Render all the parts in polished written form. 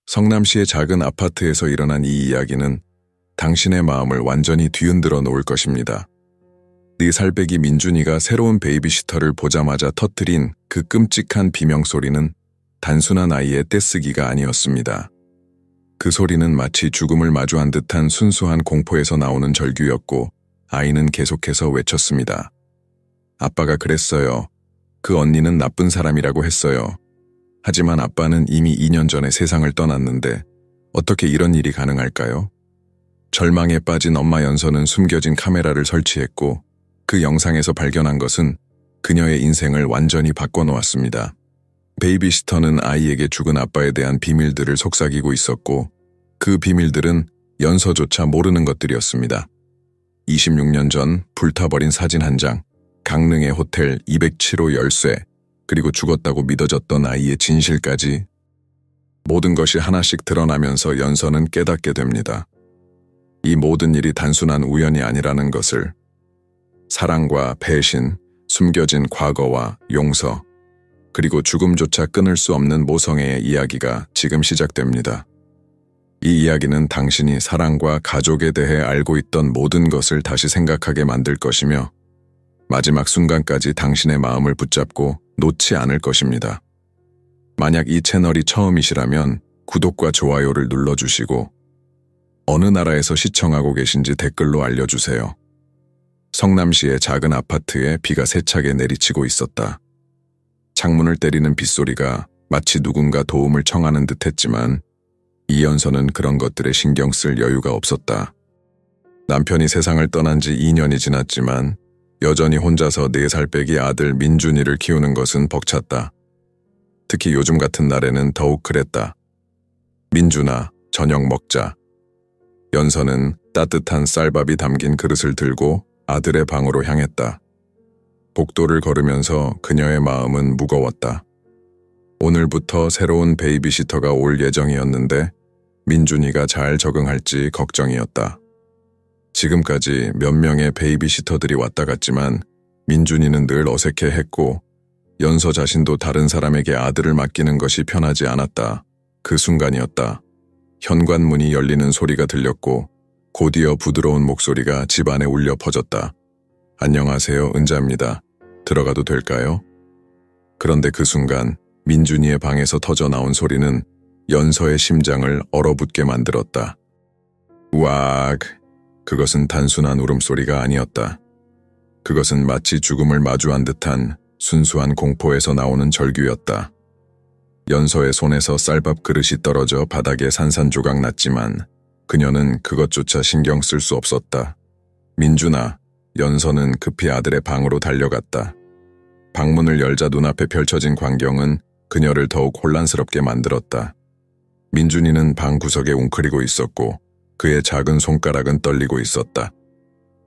성남시의 작은 아파트에서 일어난 이 이야기는 당신의 마음을 완전히 뒤흔들어 놓을 것입니다. 네 살배기 민준이가 새로운 베이비시터를 보자마자 터뜨린 그 끔찍한 비명소리는 단순한 아이의 떼쓰기가 아니었습니다. 그 소리는 마치 죽음을 마주한 듯한 순수한 공포에서 나오는 절규였고 아이는 계속해서 외쳤습니다. 아빠가 그랬어요. 그 언니는 나쁜 사람이라고 했어요. 하지만 아빠는 이미 2년 전에 세상을 떠났는데 어떻게 이런 일이 가능할까요? 절망에 빠진 엄마 연서는 숨겨진 카메라를 설치했고 그 영상에서 발견한 것은 그녀의 인생을 완전히 바꿔놓았습니다. 베이비시터는 아이에게 죽은 아빠에 대한 비밀들을 속삭이고 있었고 그 비밀들은 연서조차 모르는 것들이었습니다. 26년 전 불타버린 사진 한 장, 강릉의 호텔 207호 열쇠, 그리고 죽었다고 믿어졌던 아이의 진실까지 모든 것이 하나씩 드러나면서 연서는 깨닫게 됩니다. 이 모든 일이 단순한 우연이 아니라는 것을. 사랑과 배신, 숨겨진 과거와 용서, 그리고 죽음조차 끊을 수 없는 모성애의 이야기가 지금 시작됩니다. 이 이야기는 당신이 사랑과 가족에 대해 알고 있던 모든 것을 다시 생각하게 만들 것이며 마지막 순간까지 당신의 마음을 붙잡고 놓지 않을 것입니다. 만약 이 채널이 처음이시라면 구독과 좋아요를 눌러주시고 어느 나라에서 시청하고 계신지 댓글로 알려주세요. 성남시의 작은 아파트에 비가 세차게 내리치고 있었다. 창문을 때리는 빗소리가 마치 누군가 도움을 청하는 듯 했지만 이연서는 그런 것들에 신경 쓸 여유가 없었다. 남편이 세상을 떠난 지 2년이 지났지만 여전히 혼자서 4살 빼기 아들 민준이를 키우는 것은 벅찼다. 특히 요즘 같은 날에는 더욱 그랬다. 민준아, 저녁 먹자. 연서는 따뜻한 쌀밥이 담긴 그릇을 들고 아들의 방으로 향했다. 복도를 걸으면서 그녀의 마음은 무거웠다. 오늘부터 새로운 베이비시터가 올 예정이었는데 민준이가 잘 적응할지 걱정이었다. 지금까지 몇 명의 베이비시터들이 왔다 갔지만 민준이는 늘 어색해했고 연서 자신도 다른 사람에게 아들을 맡기는 것이 편하지 않았다. 그 순간이었다. 현관문이 열리는 소리가 들렸고 곧이어 부드러운 목소리가 집안에 울려 퍼졌다. 안녕하세요, 은자입니다. 들어가도 될까요? 그런데 그 순간 민준이의 방에서 터져 나온 소리는 연서의 심장을 얼어붙게 만들었다. 우악! 그것은 단순한 울음소리가 아니었다. 그것은 마치 죽음을 마주한 듯한 순수한 공포에서 나오는 절규였다. 연서의 손에서 쌀밥 그릇이 떨어져 바닥에 산산조각 났지만 그녀는 그것조차 신경 쓸 수 없었다. 민준아, 연서는 급히 아들의 방으로 달려갔다. 방문을 열자 눈앞에 펼쳐진 광경은 그녀를 더욱 혼란스럽게 만들었다. 민준이는 방 구석에 웅크리고 있었고 그의 작은 손가락은 떨리고 있었다.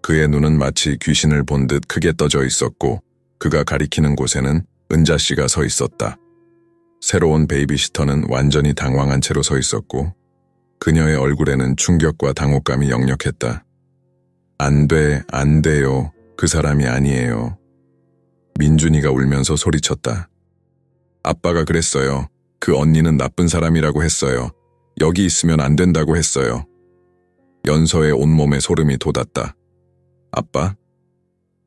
그의 눈은 마치 귀신을 본 듯 크게 떠져 있었고 그가 가리키는 곳에는 은자 씨가 서 있었다. 새로운 베이비시터는 완전히 당황한 채로 서 있었고 그녀의 얼굴에는 충격과 당혹감이 역력했다. 안 돼요. 그 사람이 아니에요. 민준이가 울면서 소리쳤다. 아빠가 그랬어요. 그 언니는 나쁜 사람이라고 했어요. 여기 있으면 안 된다고 했어요. 연서의 온몸에 소름이 돋았다. 아빠?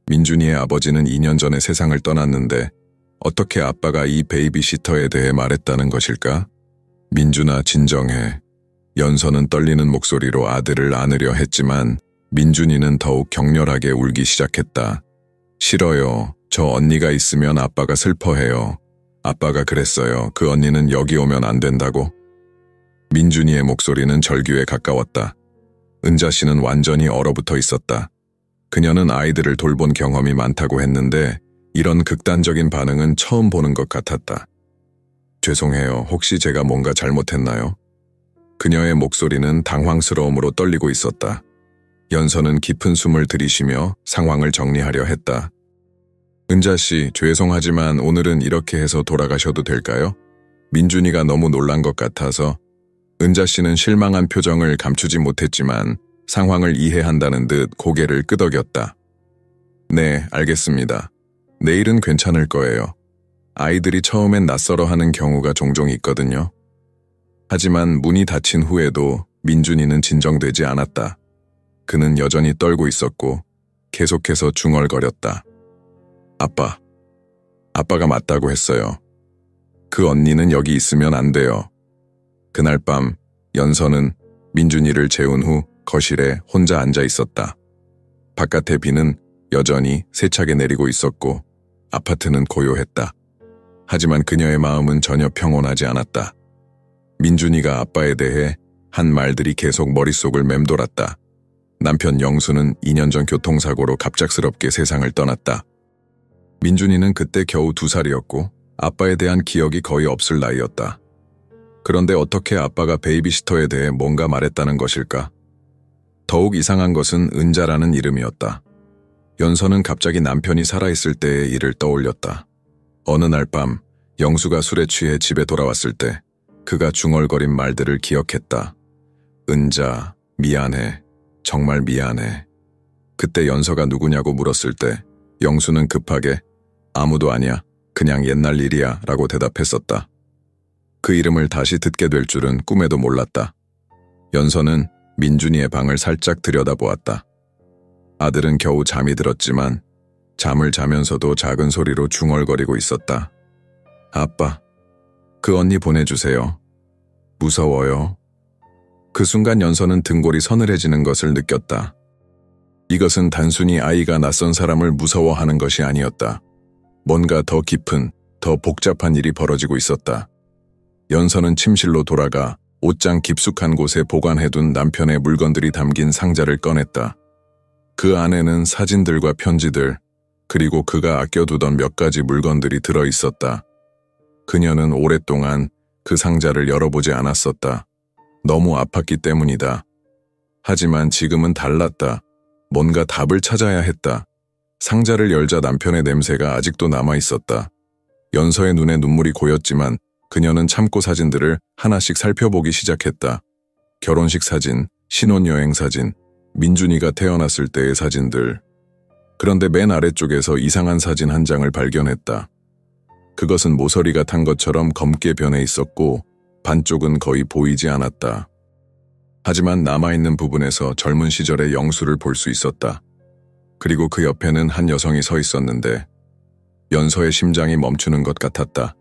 민준이의 아버지는 2년 전에 세상을 떠났는데 어떻게 아빠가 이 베이비시터에 대해 말했다는 것일까? 민준아, 진정해. 연서는 떨리는 목소리로 아들을 안으려 했지만 민준이는 더욱 격렬하게 울기 시작했다. 싫어요. 저 언니가 있으면 아빠가 슬퍼해요. 아빠가 그랬어요. 그 언니는 여기 오면 안 된다고? 민준이의 목소리는 절규에 가까웠다. 은자 씨는 완전히 얼어붙어 있었다. 그녀는 아이들을 돌본 경험이 많다고 했는데 이런 극단적인 반응은 처음 보는 것 같았다. 죄송해요. 혹시 제가 뭔가 잘못했나요? 그녀의 목소리는 당황스러움으로 떨리고 있었다. 연서는 깊은 숨을 들이쉬며 상황을 정리하려 했다. 은자 씨, 죄송하지만 오늘은 이렇게 해서 돌아가셔도 될까요? 민준이가 너무 놀란 것 같아서. 은자 씨는 실망한 표정을 감추지 못했지만 상황을 이해한다는 듯 고개를 끄덕였다. 네, 알겠습니다. 내일은 괜찮을 거예요. 아이들이 처음엔 낯설어하는 경우가 종종 있거든요. 하지만 문이 닫힌 후에도 민준이는 진정되지 않았다. 그는 여전히 떨고 있었고 계속해서 중얼거렸다. 아빠가 맞다고 했어요. 그 언니는 여기 있으면 안 돼요. 그날 밤 연서는 민준이를 재운 후 거실에 혼자 앉아 있었다. 바깥의 비는 여전히 세차게 내리고 있었고 아파트는 고요했다. 하지만 그녀의 마음은 전혀 평온하지 않았다. 민준이가 아빠에 대해 한 말들이 계속 머릿속을 맴돌았다. 남편 영수는 2년 전 교통사고로 갑작스럽게 세상을 떠났다. 민준이는 그때 겨우 2살이었고 아빠에 대한 기억이 거의 없을 나이였다. 그런데 어떻게 아빠가 베이비시터에 대해 뭔가 말했다는 것일까? 더욱 이상한 것은 은자라는 이름이었다. 연서는 갑자기 남편이 살아있을 때의 일을 떠올렸다. 어느 날 밤 영수가 술에 취해 집에 돌아왔을 때 그가 중얼거린 말들을 기억했다. 은자, 미안해. 정말 미안해. 그때 연서가 누구냐고 물었을 때 영수는 급하게 아무도 아니야. 그냥 옛날 일이야 라고 대답했었다. 그 이름을 다시 듣게 될 줄은 꿈에도 몰랐다. 연서는 민준이의 방을 살짝 들여다보았다. 아들은 겨우 잠이 들었지만 잠을 자면서도 작은 소리로 중얼거리고 있었다. 아빠, 그 언니 보내주세요. 무서워요. 그 순간 연서는 등골이 서늘해지는 것을 느꼈다. 이것은 단순히 아이가 낯선 사람을 무서워하는 것이 아니었다. 뭔가 더 깊은, 더 복잡한 일이 벌어지고 있었다. 연서는 침실로 돌아가 옷장 깊숙한 곳에 보관해둔 남편의 물건들이 담긴 상자를 꺼냈다. 그 안에는 사진들과 편지들, 그리고 그가 아껴두던 몇 가지 물건들이 들어있었다. 그녀는 오랫동안 그 상자를 열어보지 않았었다. 너무 아팠기 때문이다. 하지만 지금은 달랐다. 뭔가 답을 찾아야 했다. 상자를 열자 남편의 냄새가 아직도 남아있었다. 연서의 눈에 눈물이 고였지만 그녀는 참고 사진들을 하나씩 살펴보기 시작했다. 결혼식 사진, 신혼여행 사진, 민준이가 태어났을 때의 사진들. 그런데 맨 아래쪽에서 이상한 사진 한 장을 발견했다. 그것은 모서리가 탄 것처럼 검게 변해 있었고 반쪽은 거의 보이지 않았다. 하지만 남아있는 부분에서 젊은 시절의 영수를 볼 수 있었다. 그리고 그 옆에는 한 여성이 서 있었는데 연서의 심장이 멈추는 것 같았다.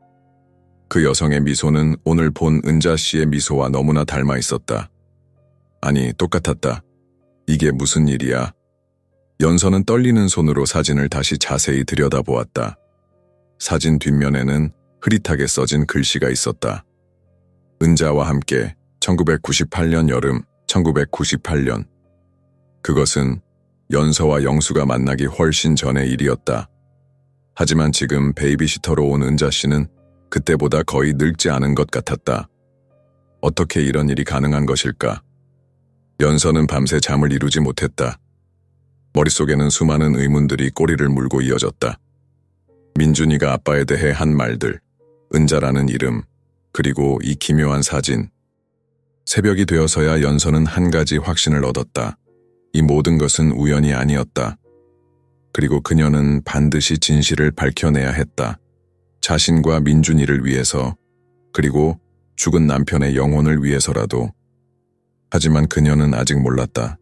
그 여성의 미소는 오늘 본 은자 씨의 미소와 너무나 닮아 있었다. 아니, 똑같았다. 이게 무슨 일이야? 연서는 떨리는 손으로 사진을 다시 자세히 들여다보았다. 사진 뒷면에는 흐릿하게 써진 글씨가 있었다. 은자와 함께 1998년 여름, 1998년. 그것은 연서와 영수가 만나기 훨씬 전의 일이었다. 하지만 지금 베이비시터로 온 은자 씨는 그때보다 거의 늙지 않은 것 같았다. 어떻게 이런 일이 가능한 것일까? 연서는 밤새 잠을 이루지 못했다. 머릿속에는 수많은 의문들이 꼬리를 물고 이어졌다. 민준이가 아빠에 대해 한 말들, 은자라는 이름, 그리고 이 기묘한 사진. 새벽이 되어서야 연서는 한 가지 확신을 얻었다. 이 모든 것은 우연이 아니었다. 그리고 그녀는 반드시 진실을 밝혀내야 했다. 자신과 민준이를 위해서, 그리고 죽은 남편의 영혼을 위해서라도. 하지만 그녀는 아직 몰랐다.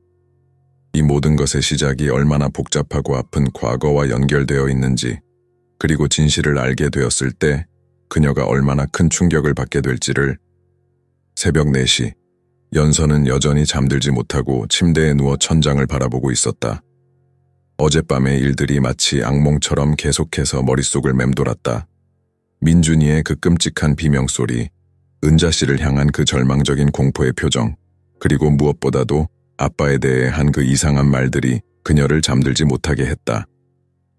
이 모든 것의 시작이 얼마나 복잡하고 아픈 과거와 연결되어 있는지, 그리고 진실을 알게 되었을 때 그녀가 얼마나 큰 충격을 받게 될지를. 새벽 4시, 연서는 여전히 잠들지 못하고 침대에 누워 천장을 바라보고 있었다. 어젯밤의 일들이 마치 악몽처럼 계속해서 머릿속을 맴돌았다. 민준이의 그 끔찍한 비명소리, 은자 씨를 향한 그 절망적인 공포의 표정, 그리고 무엇보다도 아빠에 대해 한 그 이상한 말들이 그녀를 잠들지 못하게 했다.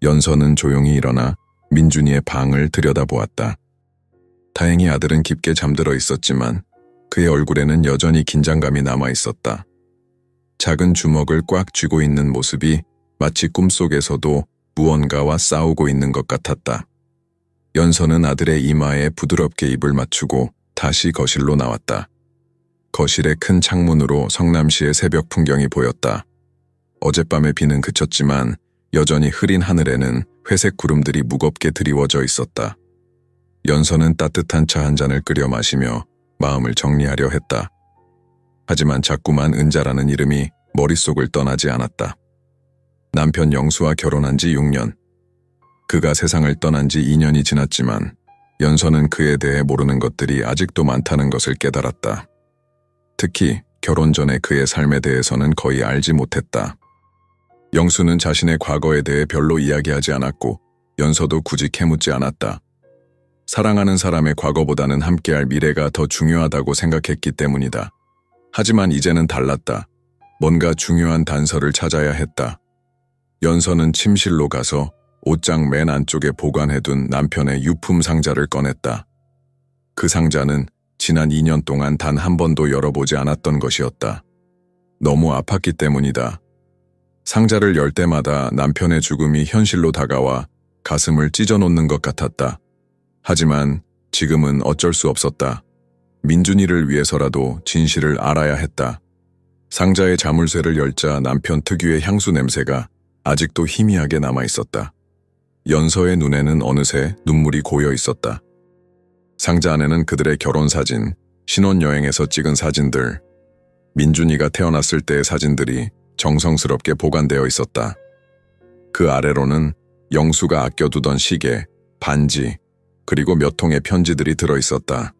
연서는 조용히 일어나 민준이의 방을 들여다보았다. 다행히 아들은 깊게 잠들어 있었지만 그의 얼굴에는 여전히 긴장감이 남아 있었다. 작은 주먹을 꽉 쥐고 있는 모습이 마치 꿈속에서도 무언가와 싸우고 있는 것 같았다. 연서는 아들의 이마에 부드럽게 입을 맞추고 다시 거실로 나왔다. 거실의 큰 창문으로 성남시의 새벽 풍경이 보였다. 어젯밤의 비는 그쳤지만 여전히 흐린 하늘에는 회색 구름들이 무겁게 드리워져 있었다. 연서는 따뜻한 차 한 잔을 끓여 마시며 마음을 정리하려 했다. 하지만 자꾸만 은자라는 이름이 머릿속을 떠나지 않았다. 남편 영수와 결혼한 지 6년. 그가 세상을 떠난 지 2년이 지났지만 연서는 그에 대해 모르는 것들이 아직도 많다는 것을 깨달았다. 특히 결혼 전에 그의 삶에 대해서는 거의 알지 못했다. 영수는 자신의 과거에 대해 별로 이야기하지 않았고 연서도 굳이 캐묻지 않았다. 사랑하는 사람의 과거보다는 함께할 미래가 더 중요하다고 생각했기 때문이다. 하지만 이제는 달랐다. 뭔가 중요한 단서를 찾아야 했다. 연서는 침실로 가서 옷장 맨 안쪽에 보관해둔 남편의 유품 상자를 꺼냈다. 그 상자는 지난 2년 동안 단 한 번도 열어보지 않았던 것이었다. 너무 아팠기 때문이다. 상자를 열 때마다 남편의 죽음이 현실로 다가와 가슴을 찢어놓는 것 같았다. 하지만 지금은 어쩔 수 없었다. 민준이를 위해서라도 진실을 알아야 했다. 상자의 자물쇠를 열자 남편 특유의 향수 냄새가 아직도 희미하게 남아있었다. 연서의 눈에는 어느새 눈물이 고여 있었다. 상자 안에는 그들의 결혼 사진, 신혼여행에서 찍은 사진들, 민준이가 태어났을 때의 사진들이 정성스럽게 보관되어 있었다. 그 아래로는 영수가 아껴두던 시계, 반지, 그리고 몇 통의 편지들이 들어있었다.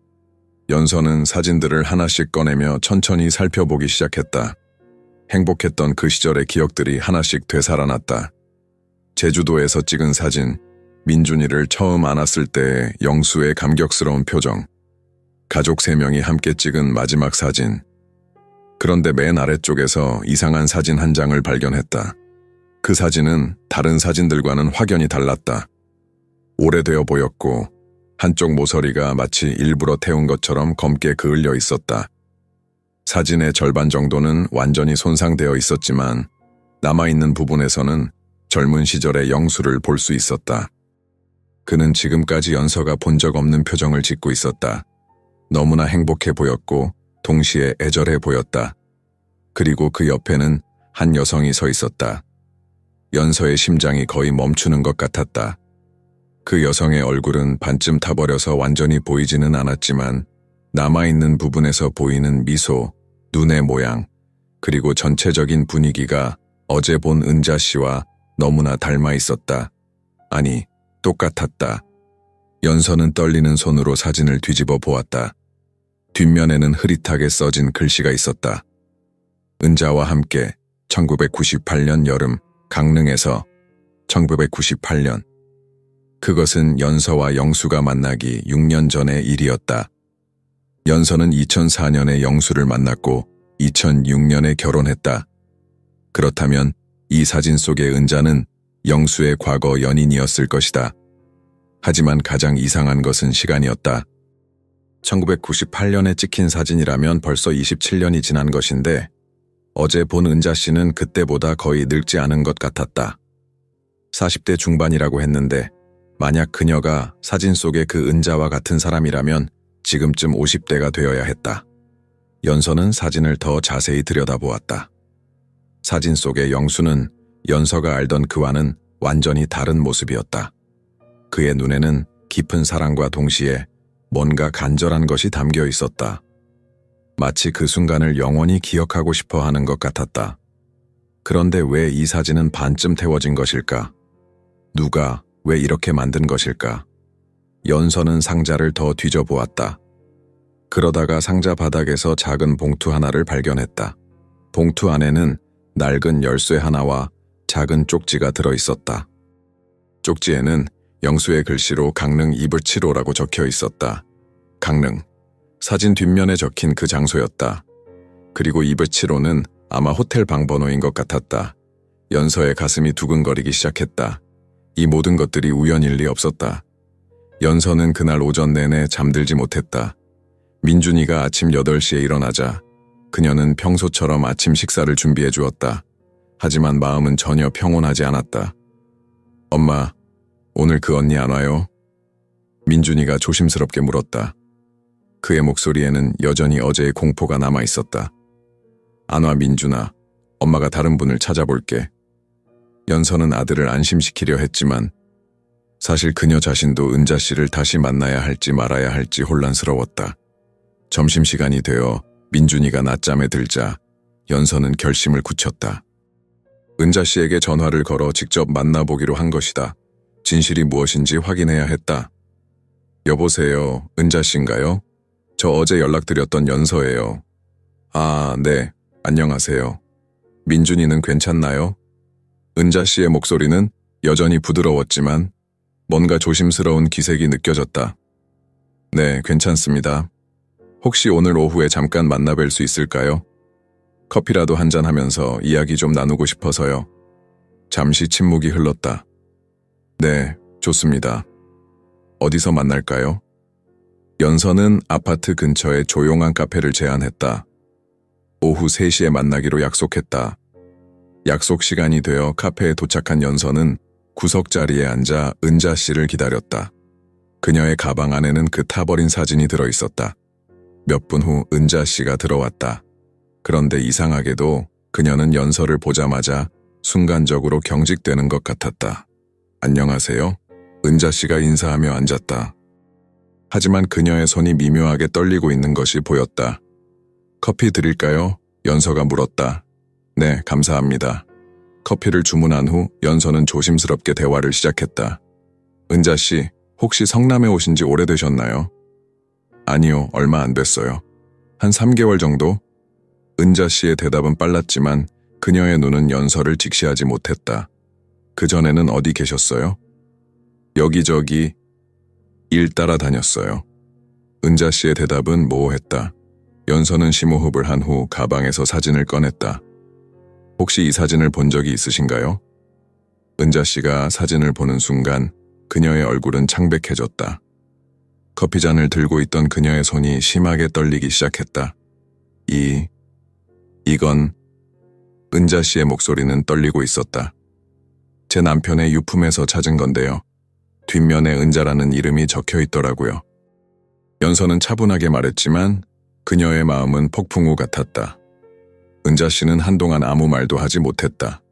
연서는 사진들을 하나씩 꺼내며 천천히 살펴보기 시작했다. 행복했던 그 시절의 기억들이 하나씩 되살아났다. 제주도에서 찍은 사진, 민준이를 처음 안았을 때의 영수의 감격스러운 표정, 가족 3명이 함께 찍은 마지막 사진. 그런데 맨 아래쪽에서 이상한 사진 한 장을 발견했다. 그 사진은 다른 사진들과는 확연히 달랐다. 오래되어 보였고 한쪽 모서리가 마치 일부러 태운 것처럼 검게 그을려 있었다. 사진의 절반 정도는 완전히 손상되어 있었지만 남아있는 부분에서는 젊은 시절의 영수를 볼 수 있었다. 그는 지금까지 연서가 본 적 없는 표정을 짓고 있었다. 너무나 행복해 보였고 동시에 애절해 보였다. 그리고 그 옆에는 한 여성이 서 있었다. 연서의 심장이 거의 멈추는 것 같았다. 그 여성의 얼굴은 반쯤 타버려서 완전히 보이지는 않았지만 남아있는 부분에서 보이는 미소, 눈의 모양, 그리고 전체적인 분위기가 어제 본 은자 씨와 너무나 닮아 있었다. 아니, 똑같았다. 연서는 떨리는 손으로 사진을 뒤집어 보았다. 뒷면에는 흐릿하게 써진 글씨가 있었다. 은자와 함께 1998년 여름 강릉에서 1998년. 그것은 연서와 영수가 만나기 6년 전의 일이었다. 연서는 2004년에 영수를 만났고 2006년에 결혼했다. 그렇다면 이 사진 속의 은자는 영수의 과거 연인이었을 것이다. 하지만 가장 이상한 것은 시간이었다. 1998년에 찍힌 사진이라면 벌써 27년이 지난 것인데 어제 본 은자 씨는 그때보다 거의 늙지 않은 것 같았다. 40대 중반이라고 했는데 만약 그녀가 사진 속의 그 은자와 같은 사람이라면 지금쯤 50대가 되어야 했다. 연서는 사진을 더 자세히 들여다보았다. 사진 속의 영수는 연서가 알던 그와는 완전히 다른 모습이었다. 그의 눈에는 깊은 사랑과 동시에 뭔가 간절한 것이 담겨 있었다. 마치 그 순간을 영원히 기억하고 싶어 하는 것 같았다. 그런데 왜 이 사진은 반쯤 태워진 것일까? 누가 왜 이렇게 만든 것일까? 연서는 상자를 더 뒤져보았다. 그러다가 상자 바닥에서 작은 봉투 하나를 발견했다. 봉투 안에는 낡은 열쇠 하나와 작은 쪽지가 들어있었다. 쪽지에는 영수의 글씨로 강릉 이브치로라고 적혀 있었다. 강릉. 사진 뒷면에 적힌 그 장소였다. 그리고 이브치로는 아마 호텔 방 번호인 것 같았다. 연서의 가슴이 두근거리기 시작했다. 이 모든 것들이 우연일 리 없었다. 연서는 그날 오전 내내 잠들지 못했다. 민준이가 아침 8시에 일어나자 그녀는 평소처럼 아침 식사를 준비해 주었다. 하지만 마음은 전혀 평온하지 않았다. 엄마, 오늘 그 언니 안 와요? 민준이가 조심스럽게 물었다. 그의 목소리에는 여전히 어제의 공포가 남아 있었다. 안 와, 민준아. 엄마가 다른 분을 찾아볼게. 연서는 아들을 안심시키려 했지만 사실 그녀 자신도 은자 씨를 다시 만나야 할지 말아야 할지 혼란스러웠다. 점심시간이 되어 민준이가 낮잠에 들자 연서는 결심을 굳혔다. 은자 씨에게 전화를 걸어 직접 만나보기로 한 것이다. 진실이 무엇인지 확인해야 했다. 여보세요, 은자 씨인가요? 저 어제 연락드렸던 연서예요. 아, 네, 안녕하세요. 민준이는 괜찮나요? 은자 씨의 목소리는 여전히 부드러웠지만 뭔가 조심스러운 기색이 느껴졌다. 네, 괜찮습니다. 혹시 오늘 오후에 잠깐 만나뵐 수 있을까요? 커피라도 한잔 하면서 이야기 좀 나누고 싶어서요. 잠시 침묵이 흘렀다. 네, 좋습니다. 어디서 만날까요? 연서는 아파트 근처의 조용한 카페를 제안했다. 오후 3시에 만나기로 약속했다. 약속 시간이 되어 카페에 도착한 연서는 구석 자리에 앉아 은자 씨를 기다렸다. 그녀의 가방 안에는 그 타버린 사진이 들어있었다. 몇 분 후 은자 씨가 들어왔다. 그런데 이상하게도 그녀는 연서를 보자마자 순간적으로 경직되는 것 같았다. 안녕하세요. 은자 씨가 인사하며 앉았다. 하지만 그녀의 손이 미묘하게 떨리고 있는 것이 보였다. 커피 드릴까요? 연서가 물었다. 네, 감사합니다. 커피를 주문한 후 연서는 조심스럽게 대화를 시작했다. 은자 씨, 혹시 성남에 오신 지 오래되셨나요? 아니요, 얼마 안 됐어요. 한 3개월 정도? 은자 씨의 대답은 빨랐지만 그녀의 눈은 연서를 직시하지 못했다. 그전에는 어디 계셨어요? 여기저기 일 따라다녔어요. 은자 씨의 대답은 모호했다. 연서는 심호흡을 한 후 가방에서 사진을 꺼냈다. 혹시 이 사진을 본 적이 있으신가요? 은자 씨가 사진을 보는 순간 그녀의 얼굴은 창백해졌다. 커피잔을 들고 있던 그녀의 손이 심하게 떨리기 시작했다. 이건 은자 씨의 목소리는 떨리고 있었다. 제 남편의 유품에서 찾은 건데요. 뒷면에 은자라는 이름이 적혀 있더라고요. 연서는 차분하게 말했지만 그녀의 마음은 폭풍우 같았다. 은자 씨는 한동안 아무 말도 하지 못했다.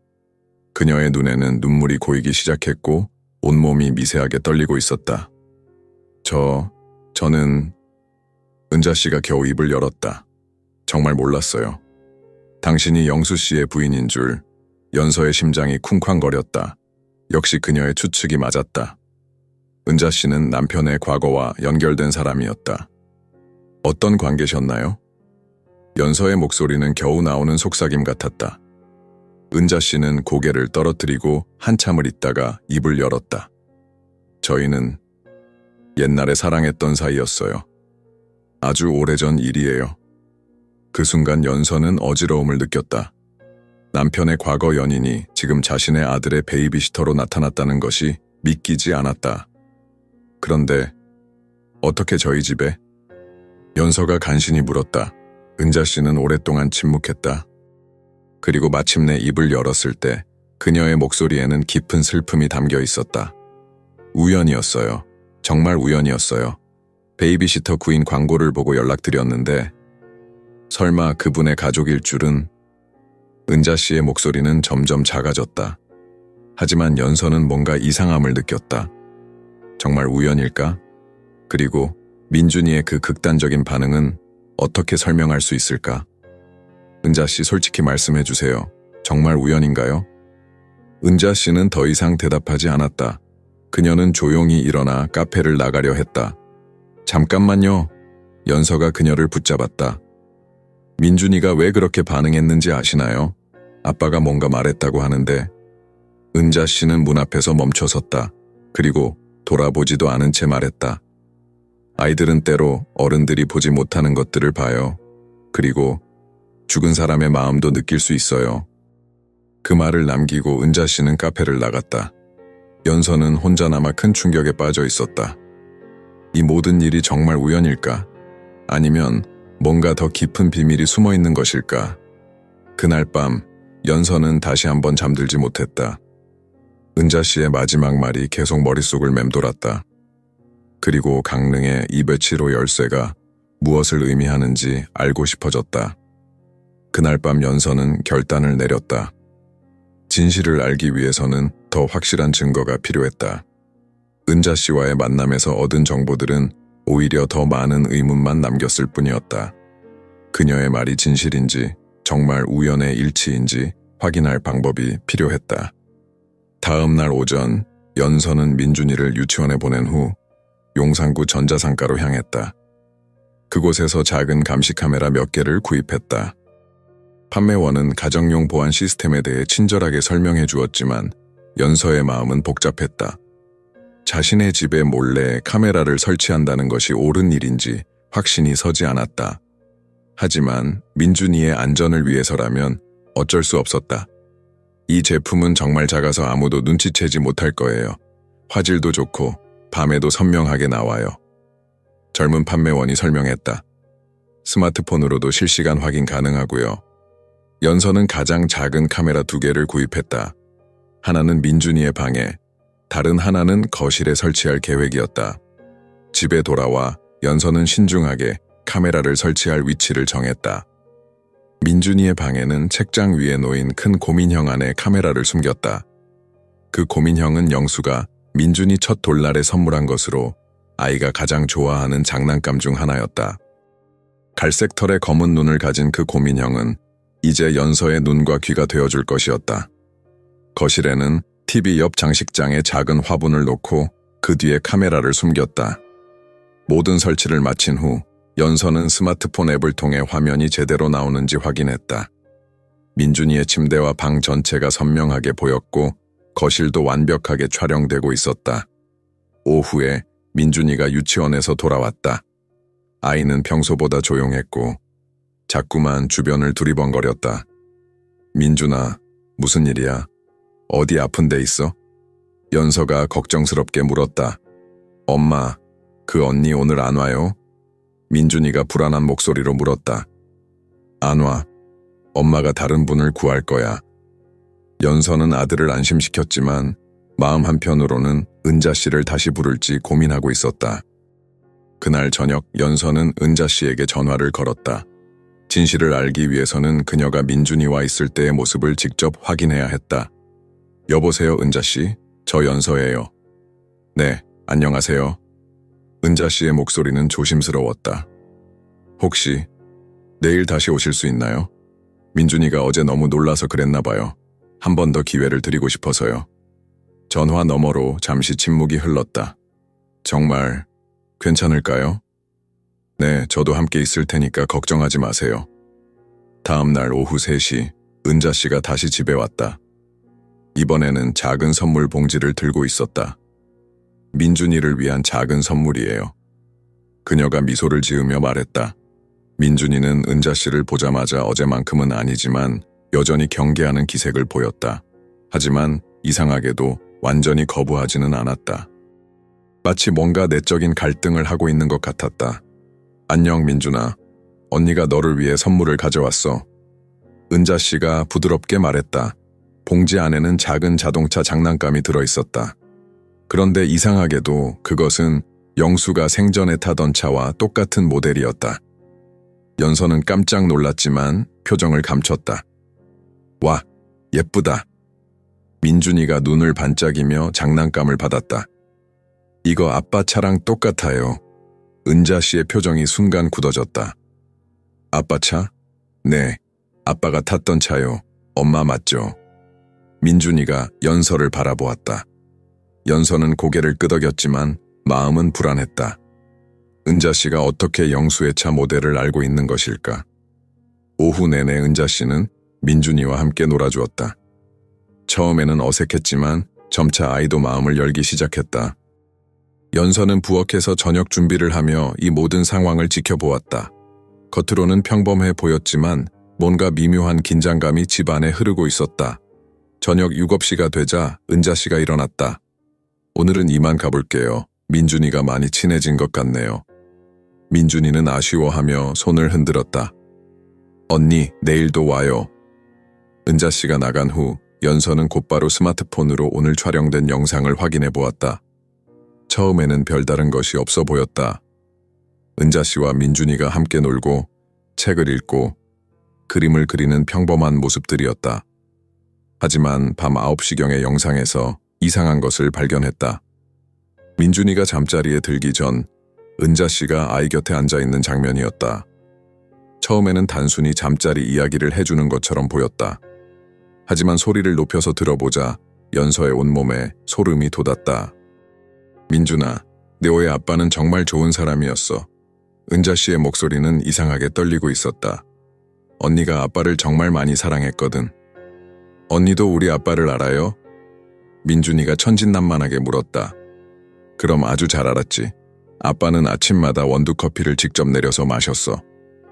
그녀의 눈에는 눈물이 고이기 시작했고 온몸이 미세하게 떨리고 있었다. 저는 은자 씨가 겨우 입을 열었다. 정말 몰랐어요. 당신이 영수 씨의 부인인 줄. 연서의 심장이 쿵쾅거렸다. 역시 그녀의 추측이 맞았다. 은자 씨는 남편의 과거와 연결된 사람이었다. 어떤 관계셨나요? 연서의 목소리는 겨우 나오는 속삭임 같았다. 은자 씨는 고개를 떨어뜨리고 한참을 있다가 입을 열었다. 저희는 옛날에 사랑했던 사이였어요. 아주 오래전 일이에요. 그 순간 연서는 어지러움을 느꼈다. 남편의 과거 연인이 지금 자신의 아들의 베이비시터로 나타났다는 것이 믿기지 않았다. 그런데 어떻게 저희 집에? 연서가 간신히 물었다. 은자 씨는 오랫동안 침묵했다. 그리고 마침내 입을 열었을 때 그녀의 목소리에는 깊은 슬픔이 담겨 있었다. 우연이었어요. 정말 우연이었어요. 베이비시터 구인 광고를 보고 연락드렸는데 설마 그분의 가족일 줄은. 은자 씨의 목소리는 점점 작아졌다. 하지만 연서는 뭔가 이상함을 느꼈다. 정말 우연일까? 그리고 민준이의 그 극단적인 반응은 어떻게 설명할 수 있을까? 은자 씨, 솔직히 말씀해 주세요. 정말 우연인가요? 은자 씨는 더 이상 대답하지 않았다. 그녀는 조용히 일어나 카페를 나가려 했다. 잠깐만요. 연서가 그녀를 붙잡았다. 민준이가 왜 그렇게 반응했는지 아시나요? 아빠가 뭔가 말했다고 하는데. 은자 씨는 문 앞에서 멈춰섰다. 그리고 돌아보지도 않은 채 말했다. 아이들은 때로 어른들이 보지 못하는 것들을 봐요. 그리고 죽은 사람의 마음도 느낄 수 있어요. 그 말을 남기고 은자 씨는 카페를 나갔다. 연서는 혼자 남아 큰 충격에 빠져 있었다. 이 모든 일이 정말 우연일까? 아니면 뭔가 더 깊은 비밀이 숨어 있는 것일까? 그날 밤 연서는 다시 한번 잠들지 못했다. 은자 씨의 마지막 말이 계속 머릿속을 맴돌았다. 그리고 강릉의 207호 열쇠가 무엇을 의미하는지 알고 싶어졌다. 그날 밤 연서는 결단을 내렸다. 진실을 알기 위해서는 더 확실한 증거가 필요했다. 은자 씨와의 만남에서 얻은 정보들은 오히려 더 많은 의문만 남겼을 뿐이었다. 그녀의 말이 진실인지 정말 우연의 일치인지 확인할 방법이 필요했다. 다음 날 오전 연서는 민준이를 유치원에 보낸 후 용산구 전자상가로 향했다. 그곳에서 작은 감시 카메라 몇 개를 구입했다. 판매원은 가정용 보안 시스템에 대해 친절하게 설명해 주었지만 연서의 마음은 복잡했다. 자신의 집에 몰래 카메라를 설치한다는 것이 옳은 일인지 확신이 서지 않았다. 하지만 민준이의 안전을 위해서라면 어쩔 수 없었다. 이 제품은 정말 작아서 아무도 눈치채지 못할 거예요. 화질도 좋고 밤에도 선명하게 나와요. 젊은 판매원이 설명했다. 스마트폰으로도 실시간 확인 가능하고요. 연서는 가장 작은 카메라 2개를 구입했다. 하나는 민준이의 방에, 다른 하나는 거실에 설치할 계획이었다. 집에 돌아와 연서는 신중하게 카메라를 설치할 위치를 정했다. 민준이의 방에는 책장 위에 놓인 큰 고민형 안에 카메라를 숨겼다. 그 고민형은 영수가 민준이 첫 돌날에 선물한 것으로 아이가 가장 좋아하는 장난감 중 하나였다. 갈색 털의 검은 눈을 가진 그 고민형은 이제 연서의 눈과 귀가 되어줄 것이었다. 거실에는 TV 옆 장식장에 작은 화분을 놓고 그 뒤에 카메라를 숨겼다. 모든 설치를 마친 후 연서는 스마트폰 앱을 통해 화면이 제대로 나오는지 확인했다. 민준이의 침대와 방 전체가 선명하게 보였고 거실도 완벽하게 촬영되고 있었다. 오후에 민준이가 유치원에서 돌아왔다. 아이는 평소보다 조용했고 자꾸만 주변을 두리번거렸다. 민준아, 무슨 일이야? 어디 아픈 데 있어? 연서가 걱정스럽게 물었다. 엄마, 그 언니 오늘 안 와요? 민준이가 불안한 목소리로 물었다. 안 와. 엄마가 다른 분을 구할 거야. 연서는 아들을 안심시켰지만 마음 한편으로는 은자 씨를 다시 부를지 고민하고 있었다. 그날 저녁 연서는 은자 씨에게 전화를 걸었다. 진실을 알기 위해서는 그녀가 민준이와 있을 때의 모습을 직접 확인해야 했다. 여보세요, 은자 씨. 저 연서예요. 네, 안녕하세요. 은자 씨의 목소리는 조심스러웠다. 혹시 내일 다시 오실 수 있나요? 민준이가 어제 너무 놀라서 그랬나 봐요. 한 번 더 기회를 드리고 싶어서요. 전화 너머로 잠시 침묵이 흘렀다. 정말 괜찮을까요? 네, 저도 함께 있을 테니까 걱정하지 마세요. 다음 날 오후 3시 은자 씨가 다시 집에 왔다. 이번에는 작은 선물 봉지를 들고 있었다. 민준이를 위한 작은 선물이에요. 그녀가 미소를 지으며 말했다. 민준이는 은자 씨를 보자마자 어제만큼은 아니지만 여전히 경계하는 기색을 보였다. 하지만 이상하게도 완전히 거부하지는 않았다. 마치 뭔가 내적인 갈등을 하고 있는 것 같았다. 안녕 민준아. 언니가 너를 위해 선물을 가져왔어. 은자 씨가 부드럽게 말했다. 봉지 안에는 작은 자동차 장난감이 들어있었다. 그런데 이상하게도 그것은 영수가 생전에 타던 차와 똑같은 모델이었다. 연서는 깜짝 놀랐지만 표정을 감췄다. 와, 예쁘다. 민준이가 눈을 반짝이며 장난감을 받았다. 이거 아빠 차랑 똑같아요. 은자 씨의 표정이 순간 굳어졌다. 아빠 차? 네, 아빠가 탔던 차요. 엄마 맞죠? 민준이가 연서를 바라보았다. 연서는 고개를 끄덕였지만 마음은 불안했다. 은자 씨가 어떻게 영수의 차 모델을 알고 있는 것일까? 오후 내내 은자 씨는 민준이와 함께 놀아주었다. 처음에는 어색했지만 점차 아이도 마음을 열기 시작했다. 연서는 부엌에서 저녁 준비를 하며 이 모든 상황을 지켜보았다. 겉으로는 평범해 보였지만 뭔가 미묘한 긴장감이 집안에 흐르고 있었다. 저녁 7시가 되자 은자 씨가 일어났다. 오늘은 이만 가볼게요. 민준이가 많이 친해진 것 같네요. 민준이는 아쉬워하며 손을 흔들었다. 언니, 내일도 와요. 은자 씨가 나간 후 연서는 곧바로 스마트폰으로 오늘 촬영된 영상을 확인해 보았다. 처음에는 별다른 것이 없어 보였다. 은자 씨와 민준이가 함께 놀고 책을 읽고 그림을 그리는 평범한 모습들이었다. 하지만 밤 9시경의 영상에서 이상한 것을 발견했다. 민준이가 잠자리에 들기 전 은자 씨가 아이 곁에 앉아 있는 장면이었다. 처음에는 단순히 잠자리 이야기를 해주는 것처럼 보였다. 하지만 소리를 높여서 들어보자 연서의 온몸에 소름이 돋았다. 민준아, 네오의 아빠는 정말 좋은 사람이었어. 은자 씨의 목소리는 이상하게 떨리고 있었다. 언니가 아빠를 정말 많이 사랑했거든. 언니도 우리 아빠를 알아요? 민준이가 천진난만하게 물었다. 그럼 아주 잘 알았지. 아빠는 아침마다 원두커피를 직접 내려서 마셨어.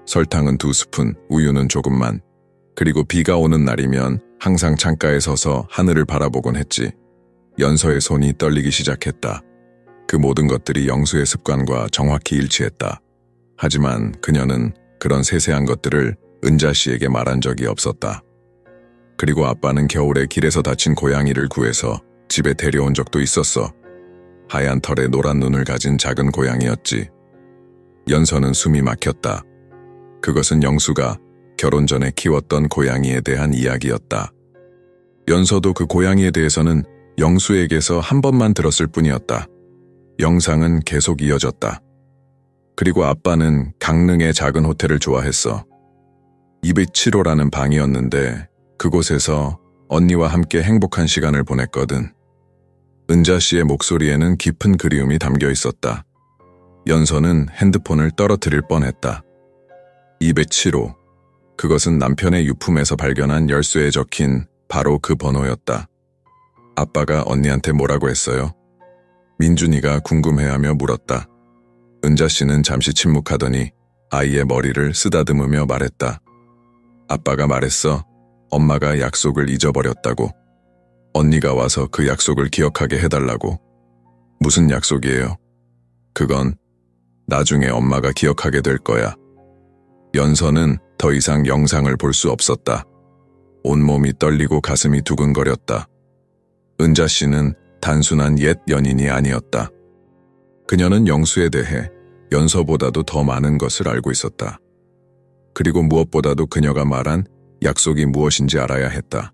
설탕은 2스푼, 우유는 조금만. 그리고 비가 오는 날이면 항상 창가에 서서 하늘을 바라보곤 했지. 연서의 손이 떨리기 시작했다. 그 모든 것들이 영수의 습관과 정확히 일치했다. 하지만 그녀는 그런 세세한 것들을 은자 씨에게 말한 적이 없었다. 그리고 아빠는 겨울에 길에서 다친 고양이를 구해서 집에 데려온 적도 있었어. 하얀 털에 노란 눈을 가진 작은 고양이였지. 연서는 숨이 막혔다. 그것은 영수가 결혼 전에 키웠던 고양이에 대한 이야기였다. 연서도 그 고양이에 대해서는 영수에게서 한 번만 들었을 뿐이었다. 영상은 계속 이어졌다. 그리고 아빠는 강릉의 작은 호텔을 좋아했어. 207호라는 방이었는데 그곳에서 언니와 함께 행복한 시간을 보냈거든. 은자 씨의 목소리에는 깊은 그리움이 담겨 있었다. 연서는 핸드폰을 떨어뜨릴 뻔했다. 207호. 그것은 남편의 유품에서 발견한 열쇠에 적힌 바로 그 번호였다. 아빠가 언니한테 뭐라고 했어요? 민준이가 궁금해하며 물었다. 은자 씨는 잠시 침묵하더니 아이의 머리를 쓰다듬으며 말했다. 아빠가 말했어. 엄마가 약속을 잊어버렸다고. 언니가 와서 그 약속을 기억하게 해달라고. 무슨 약속이에요? 그건 나중에 엄마가 기억하게 될 거야. 연서는 더 이상 영상을 볼 수 없었다. 온몸이 떨리고 가슴이 두근거렸다. 은자 씨는 단순한 옛 연인이 아니었다. 그녀는 영수에 대해 연서보다도 더 많은 것을 알고 있었다. 그리고 무엇보다도 그녀가 말한 약속이 무엇인지 알아야 했다.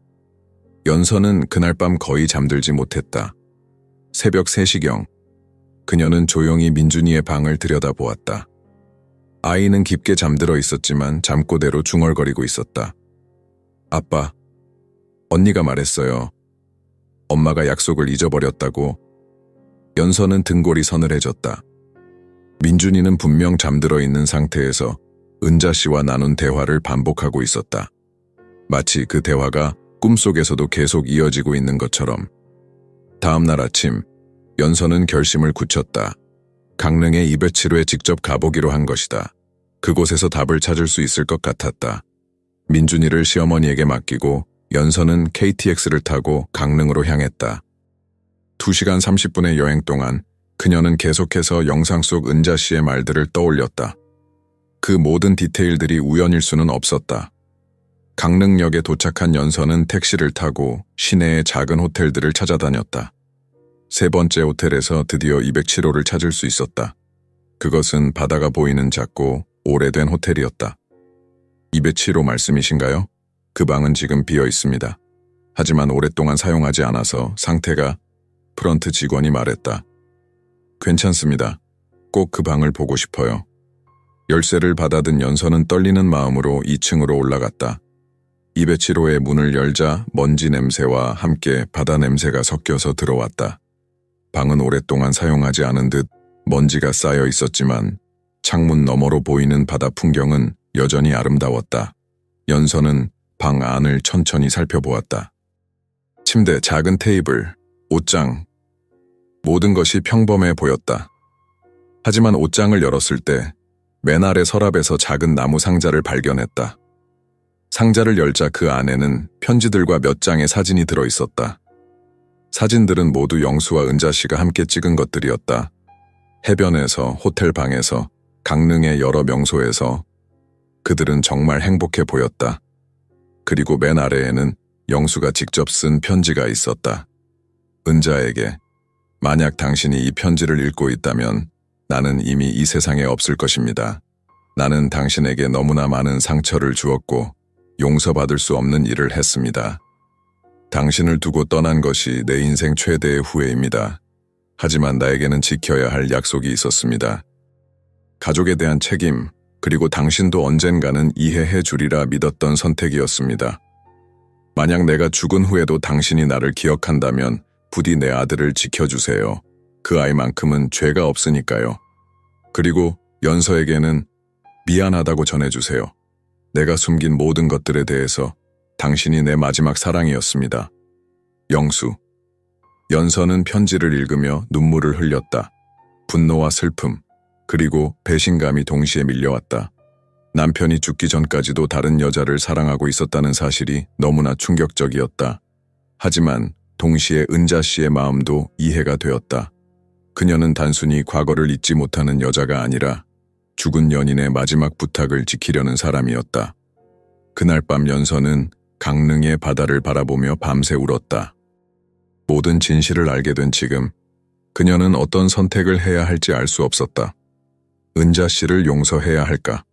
연서는 그날 밤 거의 잠들지 못했다. 새벽 3시경, 그녀는 조용히 민준이의 방을 들여다보았다. 아이는 깊게 잠들어 있었지만 잠꼬대로 중얼거리고 있었다. 아빠, 언니가 말했어요. 엄마가 약속을 잊어버렸다고. 연서는 등골이 서늘해졌다. 민준이는 분명 잠들어 있는 상태에서 은자 씨와 나눈 대화를 반복하고 있었다. 마치 그 대화가 꿈속에서도 계속 이어지고 있는 것처럼. 다음 날 아침, 연서는 결심을 굳혔다. 강릉의 207호에 직접 가보기로 한 것이다. 그곳에서 답을 찾을 수 있을 것 같았다. 민준이를 시어머니에게 맡기고 연서는 KTX를 타고 강릉으로 향했다. 2시간 30분의 여행 동안 그녀는 계속해서 영상 속 은자 씨의 말들을 떠올렸다. 그 모든 디테일들이 우연일 수는 없었다. 강릉역에 도착한 연서는 택시를 타고 시내의 작은 호텔들을 찾아다녔다. 3번째 호텔에서 드디어 207호를 찾을 수 있었다. 그것은 바다가 보이는 작고 오래된 호텔이었다. 207호 말씀이신가요? 그 방은 지금 비어 있습니다. 하지만 오랫동안 사용하지 않아서 상태가... 프런트 직원이 말했다. 괜찮습니다. 꼭 그 방을 보고 싶어요. 열쇠를 받아든 연서는 떨리는 마음으로 2층으로 올라갔다. 207호의 문을 열자 먼지 냄새와 함께 바다 냄새가 섞여서 들어왔다. 방은 오랫동안 사용하지 않은 듯 먼지가 쌓여 있었지만 창문 너머로 보이는 바다 풍경은 여전히 아름다웠다. 연서는 방 안을 천천히 살펴보았다. 침대, 작은 테이블, 옷장, 모든 것이 평범해 보였다. 하지만 옷장을 열었을 때 맨 아래 서랍에서 작은 나무 상자를 발견했다. 상자를 열자 그 안에는 편지들과 몇 장의 사진이 들어있었다. 사진들은 모두 영수와 은자 씨가 함께 찍은 것들이었다. 해변에서, 호텔 방에서, 강릉의 여러 명소에서 그들은 정말 행복해 보였다. 그리고 맨 아래에는 영수가 직접 쓴 편지가 있었다. 은자에게, 만약 당신이 이 편지를 읽고 있다면 나는 이미 이 세상에 없을 것입니다. 나는 당신에게 너무나 많은 상처를 주었고 용서받을 수 없는 일을 했습니다. 당신을 두고 떠난 것이 내 인생 최대의 후회입니다. 하지만 나에게는 지켜야 할 약속이 있었습니다. 가족에 대한 책임, 그리고 당신도 언젠가는 이해해 주리라 믿었던 선택이었습니다. 만약 내가 죽은 후에도 당신이 나를 기억한다면 부디 내 아들을 지켜주세요. 그 아이만큼은 죄가 없으니까요. 그리고 연서에게는 미안하다고 전해주세요. 내가 숨긴 모든 것들에 대해서 당신이 내 마지막 사랑이었습니다. 영수. 연서는 편지를 읽으며 눈물을 흘렸다. 분노와 슬픔, 그리고 배신감이 동시에 밀려왔다. 남편이 죽기 전까지도 다른 여자를 사랑하고 있었다는 사실이 너무나 충격적이었다. 하지만 동시에 은자 씨의 마음도 이해가 되었다. 그녀는 단순히 과거를 잊지 못하는 여자가 아니라 죽은 연인의 마지막 부탁을 지키려는 사람이었다. 그날 밤 연서는 강릉의 바다를 바라보며 밤새 울었다. 모든 진실을 알게 된 지금 그녀는 어떤 선택을 해야 할지 알 수 없었다. 은자 씨를 용서해야 할까?